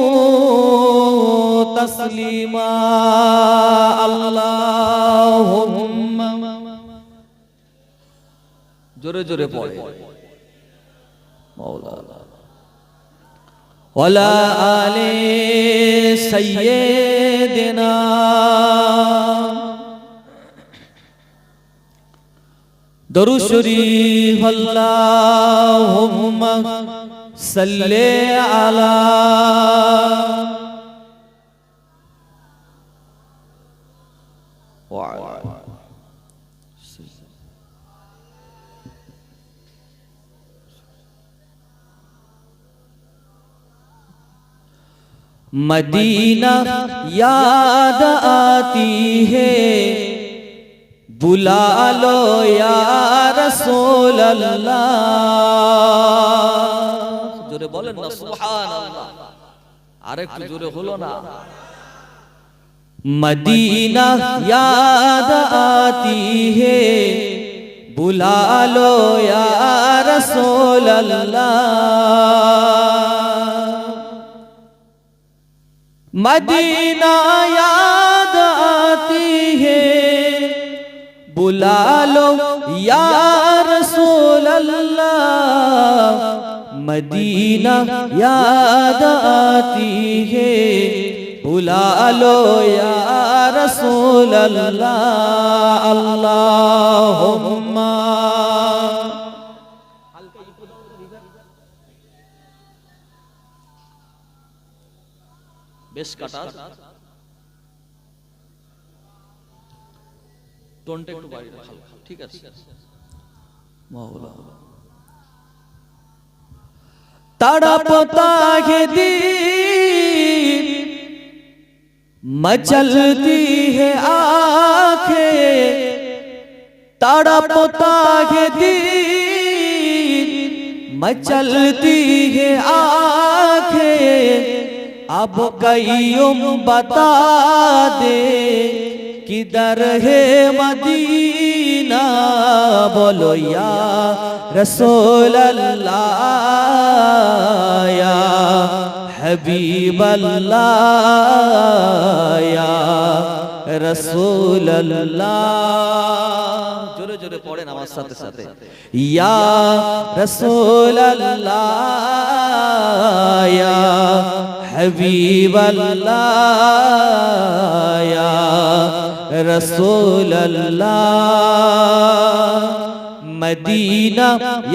Speaker 1: تسليما اللهم জোরে জোরে পড়ে মাওলানা ওয়ালা আলে সাইয়্যিদিনা দরুদ শরীফ আল্লাহুম্মা সাল্লি আলা ওয়া मदीना याद आती है बुला लो या रसूल अल्लाह जोरे बोलें ना सुभान अल्लाह आरेकटू जोरे हलो ना मदीना याद आती है बुला लो या रसूल अल्लाह मदीना याद आती है बुला लो या रसूल अल्लाह मदीना याद आती है बुला लो या रसूल अल्लाह अल्लाहुम्मा বেশ কাটা টোনটা একটু বাড়িয়ে রাখো ঠিক আছে মাওলা तड़पता है दिल मचलती है आंखें तड़पता है दिल मचलती है आंखें अब कईयुम बता दे किधर है मदीना बोलो या रसूल अल्लाह या हबीब अल्लाह या रसूल अल्लाह जोरे जोरे पढ़े ना आवाज साथे साथे या रसूल अल्लाह या हबीब अल्लाह या रसूल अल्लाह मदीना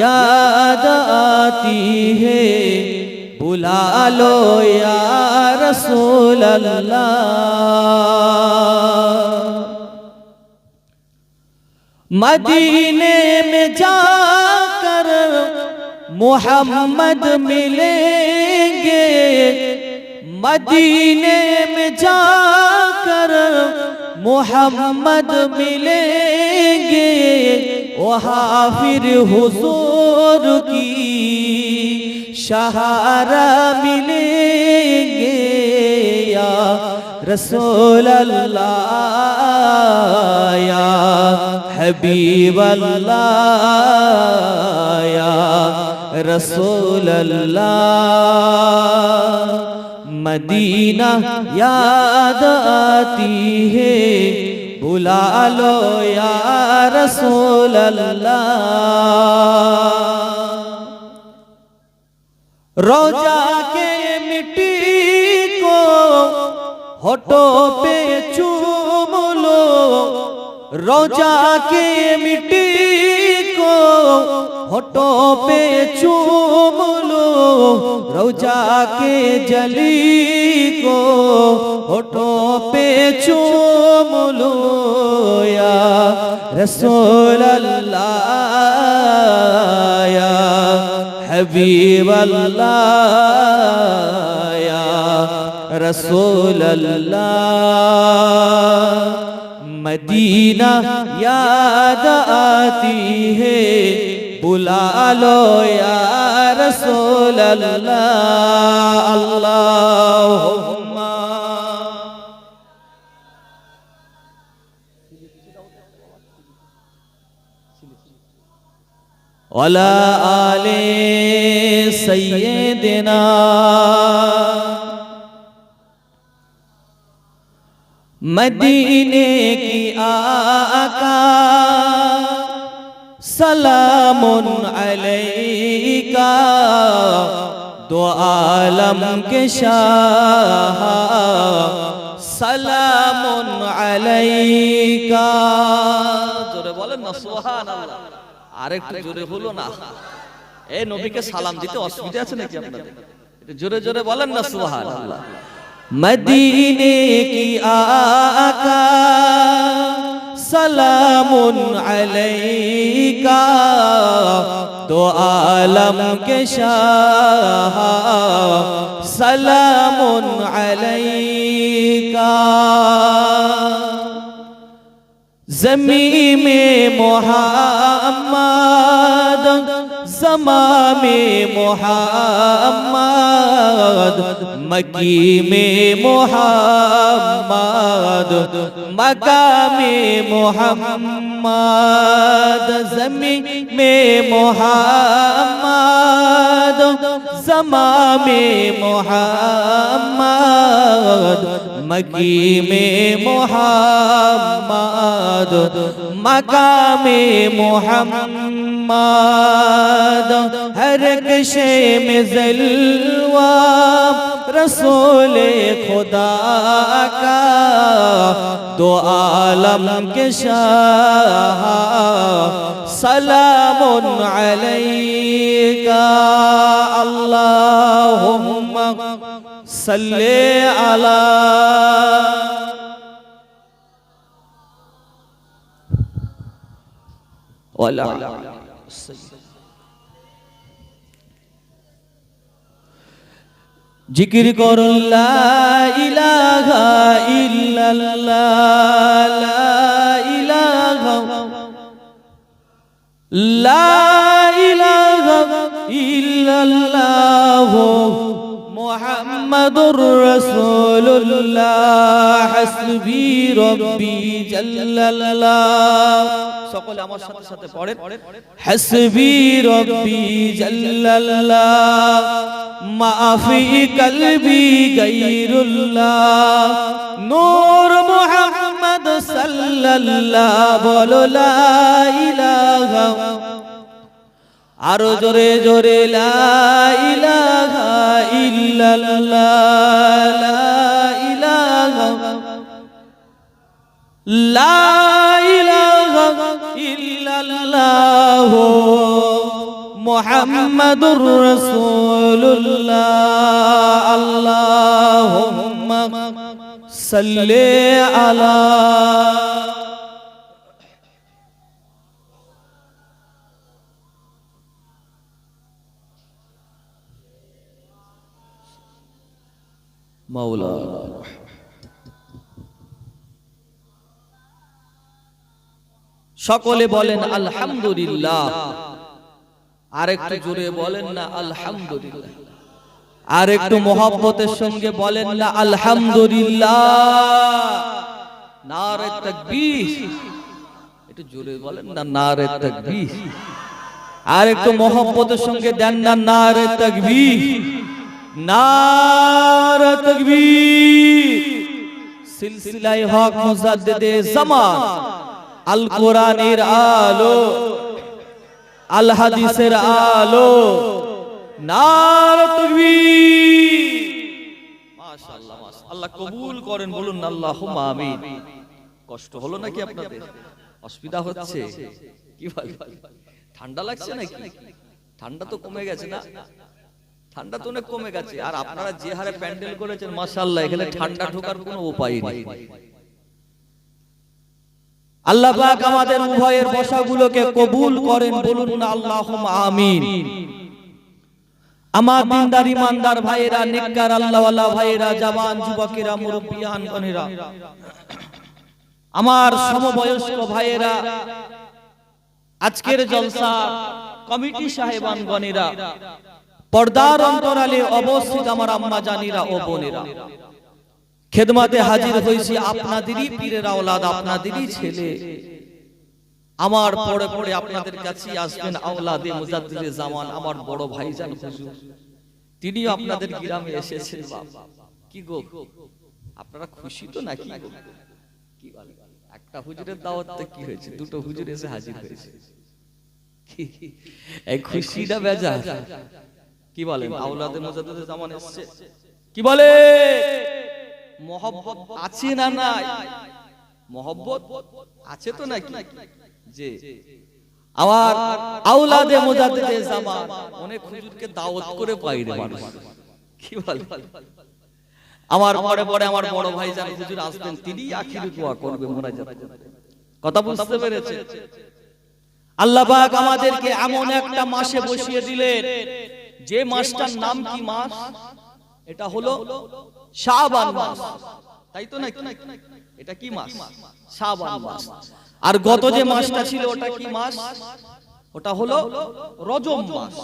Speaker 1: याद आती है बुला लो या रसूल अल्लाह मदीने में जाकर मोहम्मद मिलेंगे मदीने में जाकर मोहम्मद मिलेंगे वहाँ फिर हुजूर की सहारा मिलेंगे या रसूल अल्लाह या हबीब अल्लाह या रसूल अल्लाह मदीना याद आती है बुला लो या रसूल अल्लाह रोजा के मिट्टी को होठों पे चूम लो रोजा के मिट्टी को होठों पे चूम लो रोजा के जली को होठों पे चूम लो या रसूल अल्लाह या हबीब अल्लाह या रसूल अल्लाह। मदीना याद आती है बुला लो या रसूल अल्लाह। अल्लाहुम्मा वला आले सय्यिदना मदीने की आका सलामुन अलैका दो आलम के शाह सलामुन अलैका। जोरे बोलेन ना सुबहानाल्लाह। আরেকটু জোরে হলো না এই নবীকে সালাম দিতে অসুবিধা আছে নাকি আপনাদের? একটু জোরে জোরে বলেন না সুবহানাল্লাহ। मदीने की आका सलामुन अलैका दो आलम के शाह सलामुन अलैका। ज़मीन में मोहम्मद ज़मा में मोहम्मद मक्की में मोहम्मद मक्का में मोहम्मद। ज़मीन में मोहम्मद ज़मा में मोहम्मद मक्की में मोहम्मद मक्का में मोहम्मद। हर एक शे में ज़लवा रसूल खुदा का दो आलम के शाह सलामुन अलैका। अल्लाहुम्मा सल्ले अला वला जिक्र करो ला इलाहा इल्लल्लाह ला इलाहा इल्लल्लाह मुहम्मदुर रसूलुल्लाह हस्बी रब्बी जल्लल्लाह। সকলে আমার সাথে সাথে পড়েন হসবি রব্বি জাল্লাল্লাহ মাফি কলবি গায়রুল্লাহ নূর মুহাম্মদ সাল্লাল্লাহ বলো লা ইলাহা আরো জোরে জোরে লা ইলাহা ইল্লাল্লাহ লা ইলাহা লা ইলাহা ইল্লাল্লাহ মুহাম্মাদুর রাসূলুল্লাহ। আল্লাহুম্মা সাল্লি আলা মাওলানা। সকলে বলেন আলহামদুলিল্লাহ। আরেকটু জোরে বলেন না আলহামদুলিল্লাহ। আরেকটু মোহব্বতের সঙ্গে বলেন না আলহামদুলিল্লাহ। নারে তাকবীর। একটু জোরে বলেন না নারে তাকবীর। আরেকটু মোহব্বতের সঙ্গে দেন না নারে তাকবীর নারে তাকবীর। সিলসিলায়ে হক মুজাদ্দিদে জামান আল কোরআনের আলো আল হাদিসের আলো নারে তাকবীর। মাশাআল্লাহ মাশাআল্লাহ কবুল করেন বলুন আল্লাহুম্মা আমিন। কষ্ট হলো নাকি আপনাদের? অসুবিধা হচ্ছে কি ভাই?
Speaker 2: ঠান্ডা লাগছে নাকি? ঠান্ডা তো কমে গেছে না? ঠান্ডা তো অনেক কমে গেছে। আর আপনারা যে হারে প্যান্ডেল করেছেন মাশাআল্লাহ, এখানে ঠান্ডা ঢোকার কোনো উপায় নেই।
Speaker 1: আল্লাহ পাক আমাদের উভয়ের বসাগুলোকে কবুল করেন, বলুন না আল্লাহুম্মা আমিন। আমার দিনদার ইমানদার ভাইয়েরা, নেককার আল্লাহওয়ালা ভাইয়েরা, জওয়ান যুবকেরা, মুরব্বিয়ান গণেরা, আমার সমবয়স্ক ভাইয়েরা, আজকের জলসা কমিটি সাহেবান গণেরা, পর্দার অন্তরালে অবস্থিত আমার আম্মা জানিরা ও বোনেরা, খেদমতে হাজির হয়েছি আপনাদেরই পীরের আওলাদ, আপনাদেরই ছেলে। আমার পরে পরে আপনাদের কাছে আসবেন আওলাদে মুজাদ্দিদে জামান, আমার বড় ভাইজান হুজুর, তিনিও আপনাদের গ্রামে এসেছেন। কি গো, আপনারা খুশি তো নাকি? কি বলে, একটা হুজুরের দাওয়াতে কি হয়েছে, দুটো হুজুর এসে হাজির হয়েছে। এই খুশিটা বেজার। কি বলেন, আওলাদে মুজাদ্দিদে জামান এসেছে, কি বলে, মহব্বত আছে না নাই? মহব্বত আছে তো নাকি? যে আমার আওলাদে মুজাদ্দিদে জামান অনেক হুজুরকে দাওয়াত করে পাইরে মানুষ। কি বলে, আমার পরে পরে আমার বড় ভাইজান হুজুর আসবেন, তিনি আখিরি দোয়া করবে, মুনাজাত করবে। কথা বুঝতে পেরেছে? আল্লাহ পাক আমাদেরকে এমন একটা মাসে বসিয়ে দিলেন, যে মাসটার নাম কি মাস? এটা হলো শাবান মাস, তাই তো নাকি? এটা কি মাস? শাবান মাস। আর গত যে মাসটা ছিল ওটা কি মাস? ওটা হলো রজব মাস।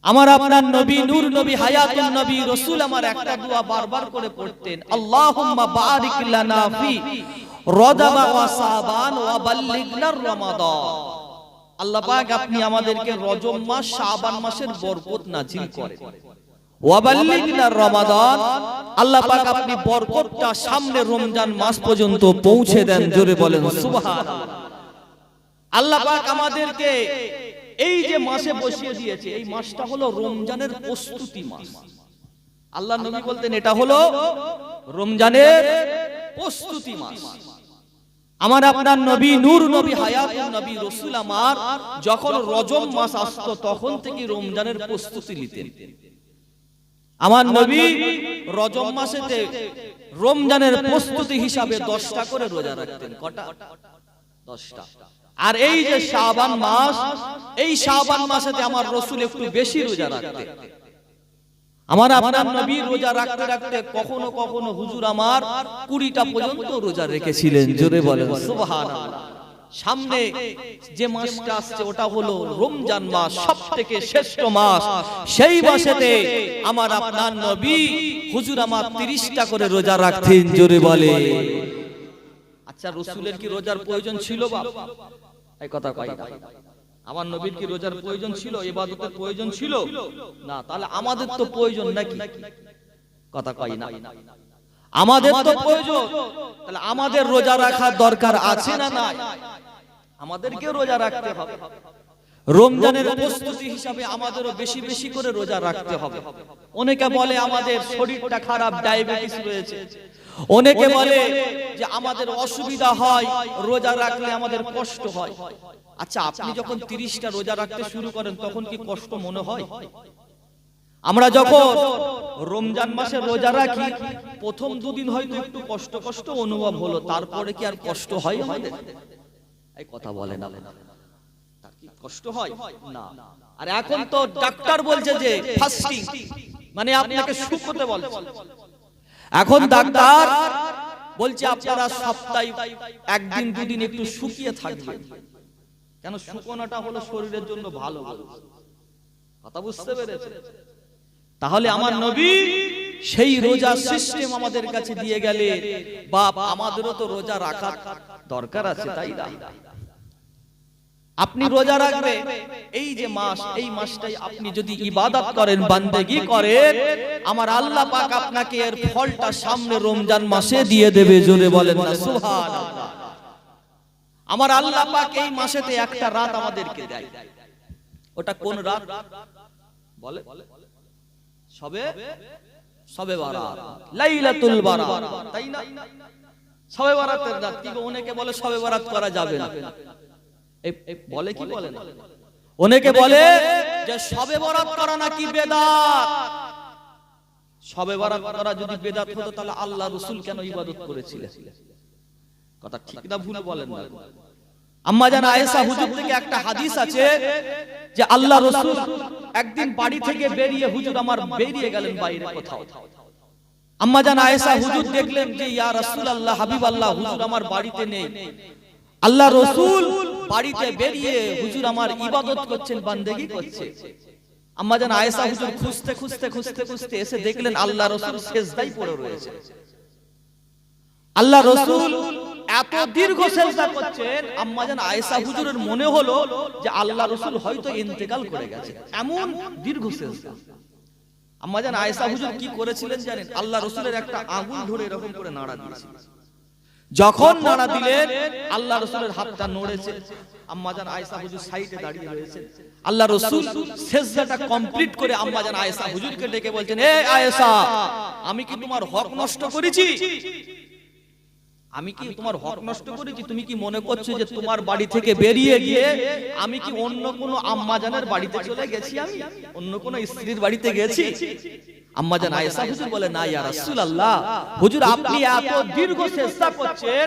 Speaker 1: আমার আপনার নবী, নূর নবী, হায়াতুন নবী, রাসূল আমার একটা দোয়া বারবার করে পড়তেন, আল্লাহুম্মা বারিক লানা ফি রজব ওয়া শাবান ওয়া বাল্লিগনা রমাদান। আল্লাহ পাক আপনি আমাদেরকে রজব মাস, শাবান মাসের বরকত নাজিল করেন। ওয়া বাল্লিগনা রমাদান, আল্লাহ পাক আপনি বরকতটা সামনে রমজান মাস পর্যন্ত পৌঁছে দেন। জোরে বলেন সুবহানাল্লাহ। আল্লাহ পাক আমাদেরকে এই যে মাসে বসিয়ে দিয়েছে, এই মাসটা হলো রমজানের প্রস্তুতি মাস। আল্লাহ নবী বলতেন এটা হলো রমজানের প্রস্তুতি মাস। আমার আপনার নবী, নূর নবী, হায়াতুন নবী, রাসূল আমার যখন রজব মাস আসতো তখন থেকে রমজানের প্রস্তুতি নিতেন। আমার নবী রজব মাসেতে রমজানের প্রস্তুতি হিসাবে 10টা করে রোজা রাখতেন। কটা? 10টা। আর এই যে শাবান মাস, এই শাবান মাসেতে আমার রাসূল একটু বেশি রোজা রাখতেন। আমার আপনার নবী রোজা রাখতে রাখতে কখনো কখনো হুজুর আমার 20টা পর্যন্ত রোজা রেখেছিলেন। জোরে বলেন সুবহানাল্লাহ। সামনে যে মাসটা আসছে ওটা হলো রমজান মাস, সবথেকে শ্রেষ্ঠ মাস। সেই মাসেতে আমার আপনার নবী হুজুর আমার 30টা করে রোজা রাখতেন। জোরে বলে। আচ্ছা, রাসূলের কি রোজার প্রয়োজন ছিল বাপ? এই কথা কই না। আমার নবীর কি রোজার প্রয়োজন ছিল? ইবাদতের প্রয়োজন ছিল না? তাহলে আমাদের তো প্রয়োজন নাকি? কথা কই না। আমাদের তো প্রয়োজন, তাহলে আমাদের রোজা রাখার দরকার আছে না নাই? আমাদেরকে রোজা রাখতে হবে। রমজানের প্রস্তুতি হিসাবে আমাদেরও বেশি বেশি করে রোজা রাখতে হবে। অনেকে বলে আমাদের শরীরটা খারাপ, ডায়াবেটিস রয়েছে। অনেকে বলে যে আমাদের অসুবিধা হয়, রোজা রাখলে আমাদের কষ্ট হয়। আচ্ছা, আপনি যখন 30টা রোজা রাখতে শুরু করেন তখন কি কষ্ট মনে হয়? আমরা যখন রমজান মাসে রোজা রাখি প্রথম দুদিন হয়তো একটু কষ্ট কষ্ট অনুভব হলো, তারপরে কি আর কষ্ট হয় আমাদের? এই কথা বলে না, তার কি কষ্ট হয় না? আর এখন তো ডাক্তার বলছে যে ফাস্টিং মানে আপনাকে শুকোতে বলছে। এখন ডাক্তার বলছে আপনারা সপ্তাহে একদিন দুদিন একটু শুকিয়ে থাকবেন। কেন? শুকোনোটা হলো শরীরের জন্য ভালো। কথা বুঝতে পেরেছেন? তাহলে আমার নবী সেই রোজা সিস্টেম আমাদের কাছে দিয়ে গেলে, বাপ আমাদেরও তো রোজা রাখার দরকার আছে, তাই না? আপনি রোজা রাখবে এই যে মাস, এই মাসটাই আপনি যদি ইবাদত করেন, বান্দেগি করেন, আমার আল্লাহ পাক আপনাকে এর ফলটা সামনে রমজান মাসে দিয়ে দেবে। জোরে বলেন না সুবহানাল্লাহ। আমার আল্লাহ পাক এই মাসেতে একটা রাত আমাদেরকে দেয়। ওটা কোন রাত বলে? শবে বারাত, লাইলাতুল বারাত, তাই না? শবে বারাতের রাত। কি অনেকে বলে শবে বারাত করা যাবে না।
Speaker 2: এই বলে কি বলে না?
Speaker 1: অনেকে বলে যে শবে বরাত করা নাকি বেদাত।
Speaker 2: শবে বরাত করা যদি বেদাত হতো তাহলে আল্লাহ রাসূল কেন ইবাদত করেছিলেন? কথা ঠিক না ভুল বলেন না?
Speaker 1: আম্মা জান আয়েশা হুজুর থেকে একটা হাদিস আছে যে আল্লাহ রাসূল
Speaker 2: একদিন বাড়ি থেকে বেরিয়ে হুজুর আমার বেরিয়ে গেলেন বাইরে কোথাও।
Speaker 1: আম্মা জান আয়েশা হুজুর দেখলেন যে ইয়া রাসূলুল্লাহ হাবিবাল্লাহ হুজুর আমার বাড়িতে নেই। আল্লাহ রাসূল
Speaker 2: বাড়িতে বেরিয়ে হুজুর আমার ইবাদত করছেন, বান্দেগি করছে। আম্মা জান আয়েশা হুজুর খুঁজতে খুঁজতে খুঁজতে খুঁজতে এসে দেখলেন আল্লাহ রাসূল সিজদায় পড়ে রয়েছে।
Speaker 1: আল্লাহ রাসূল
Speaker 2: এত দীর্ঘ সিজদা করছেন, আম্মা জান আয়েশা হুজুরের মনে হলো যে আল্লাহ রাসূল হয়তো ইন্তেকাল করে গেছে, এমন দীর্ঘ সিজদা। আম্মা জান আয়েশা হুজুর কি করেছিলেন জানেন? আল্লাহ রাসূলের একটা আঙ্গুল ধরে এরকম করে নাড়া দিয়েছিলেন। যখন নাড়া দিলেন আল্লাহ রাসূলের হাতটা নড়েছে। আম্মা জান আয়েশা হুজুর সাইডে দাঁড়িয়ে রয়েছেন। আল্লাহ রাসূল সিজদাটা কমপ্লিট করে আম্মা জান আয়েশা হুজুরকে ডেকে বলছেন, এ আয়েশা, আমি কি তোমার হক নষ্ট করেছি? আমি কি তোমার হক নষ্ট করেছি? তুমি কি মনে করছো যে তোমার বাড়ি থেকে বেরিয়ে গিয়ে আমি কি অন্য কোনো আম্মা জানের বাড়িতে চলে গেছি? আমি অন্য কোনো স্ত্রীর বাড়িতে গেছি? আম্মা জান আয়েশা হুজুর বলে, না ইয়া রাসূলুল্লাহ, হুজুর আপনি এত দীর্ঘ চেষ্টা করছেন,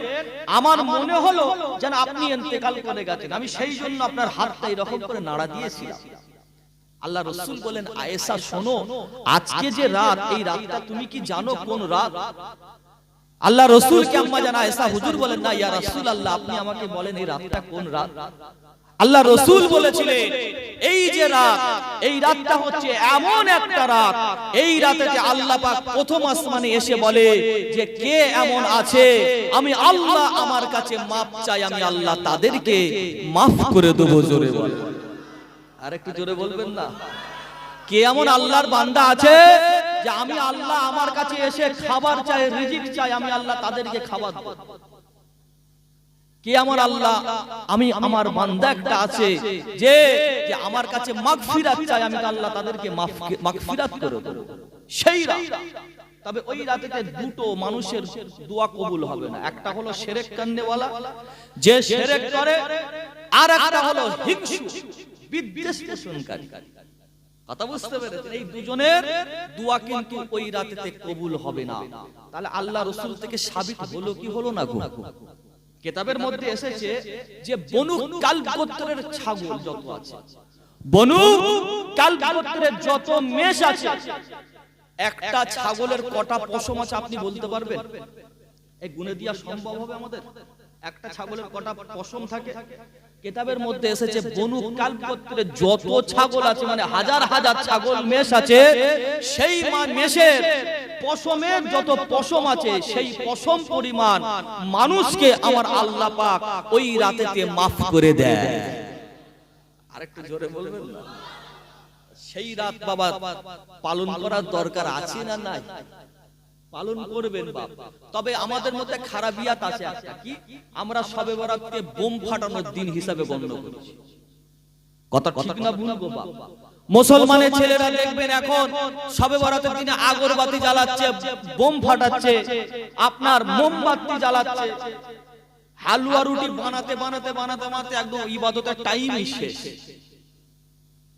Speaker 2: আমার মনে হলো যেন আপনি ইন্তেকাল করে গেছেন, আমি সেই জন্য আপনার হাতটা এরকম করে নাড়া দিয়েছিলাম। আল্লাহ রাসূল বলেন, আয়েশা শোনো, আজকে যে রাত, এই রাতটা তুমি কি জানো কোন রাত? আল্লাহ রাসূলকে আম্মা জান আয়েশা হুজুর বলেন, না ইয়া রাসূলুল্লাহ, আপনি আমাকে বলেন এই রাতটা কোন রাত?
Speaker 1: আল্লাহ রাসূল বলেছিলেন এই যে রাত, এই রাতটা হচ্ছে এমন একটা রাত, এই রাতে যে আল্লাহ পাক প্রথম আসমানে এসে বলে যে কে এমন আছে, আমি আল্লাহ আমার কাছে মাফ চাই, আমি আল্লাহ তাদেরকে মাফ করে দেব। জোরে বলেন,
Speaker 2: আর একটু জোরে বলবেন না?
Speaker 1: কে এমন আল্লাহর বান্দা আছে যে আমি আল্লাহ আমার কাছে এসে খাবার চাই, রিজিক চাই, আমি আল্লাহ তাদেরকে খাবার দেব? কে আমার আল্লাহ, আমি আমার বান্দা একটা আছে যে আমার কাছে মাগফিরাত চাই, আমি আল্লাহ তাদেরকে মাগফিরাত করে দেব সেই রাত।
Speaker 2: তবে ওই রাতেতে দুটো মানুষের দোয়া কবুল হবে না। একটা হলো শিরক করনেওয়ালা,
Speaker 1: যে শিরক করে,
Speaker 2: আর একটা হলো হিংসু বিদ্বেষ পোষণকারী। কথা বুঝতে পেরেছেন? এই দুজনের দোয়া কিন্তু ওই রাতেতে কবুল হবে না। তাহলে আল্লাহ রাসূল থেকে সাবিত হলো কি হলো না গো? কিতাবের মধ্যে এসেছে যে বনু কালব গোত্রের ছাগল যত আছে,
Speaker 1: বনু কালব গোত্রের যত মেষ আছে,
Speaker 2: একটা ছাগলের কটা পশম আছে আপনি বলতে পারবেন? এই গুণে দেওয়া সম্ভব হবে আমাদের? একটা ছাগলের কটা পশম থাকে? কিতাবের মধ্যে এসেছে বনু কালব গোত্রের যত ছাগল আছে, মানে হাজার হাজার ছাগল মেষ আছে, সেই মেষের পশমের যত পশম আছে, সেই পশম পরিমাণ মানুষকে আমার আল্লাহ পাক ওই রাতেতে মাফ করে দেয়। আরেকটু জোরে বলবেন না? সেই রাত বাবা পালন করার দরকার আছে না নাই? পালন করবেন বাপ। তবে আমাদের মধ্যে খারাপিয়াত আছে একটা, কি আমরা শবে বরাতকে বোম ফাটানোর দিন হিসাবে গণ্য করি। কথা ঠিক না ভুল গো বাপ?
Speaker 1: মুসলমানের ছেলেরা দেখবেন এখন শবে বরাতের দিনে আগরবাতি জ্বালাচ্ছে, বোম ফাটাচ্ছে, আপনার মোমবাতি জ্বালাচ্ছে,
Speaker 2: হালুয়া রুটি বানাতে বানাতে বানাতে বানাতে একদম ইবাদতের টাইমই শেষ।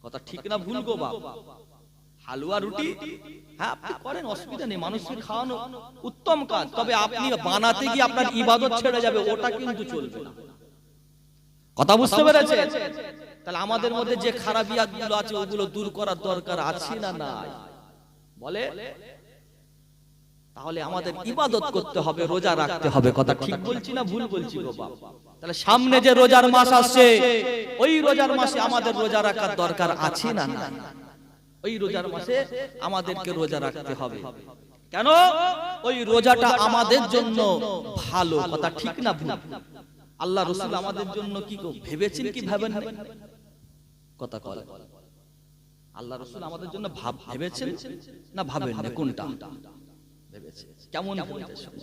Speaker 2: কথা ঠিক না ভুল গো বাপ? হালুয়া রুটি হ্যাঁ আপনি করেন, অসুবিধা নেই, মানুষকে খাওয়ানো উত্তম কাজ। তবে আপনি বানাতে গিয়ে আপনার ইবাদত ছেড়ে যাবে, ওটা কিন্তু চলবে না। কথা বুঝতে পেরেছেন? তাহলে আমাদের মধ্যে যে খারাপিয়াত গুলো আছে ওগুলো দূর করার দরকার আছে না নাই? বলে তাহলে আমাদের ইবাদত করতে হবে, রোজা রাখতে হবে। কথা ঠিক বলছি না ভুল বলছি গো বাপ?
Speaker 1: তাহলে সামনে যে রোজার মাস আসছে, ওই রোজার মাসে আমাদের রোজা রাখার দরকার আছে না না?
Speaker 2: ওই রোজার মাসে আমাদেরকে রোজা রাখতে হবে।
Speaker 1: কেন? ওই রোজাটা আমাদের জন্য ভালো। কথা ঠিক না ভুল?
Speaker 2: আল্লাহ রাসূল আমাদের জন্য কি ভেবেছেন কি ভাবেন? কথা বলে আল্লাহ রাসূল আমাদের জন্য ভেবেছেন না ভাবেন না? কোনটা ভেবেছেন? কেমন ভেবেছেন?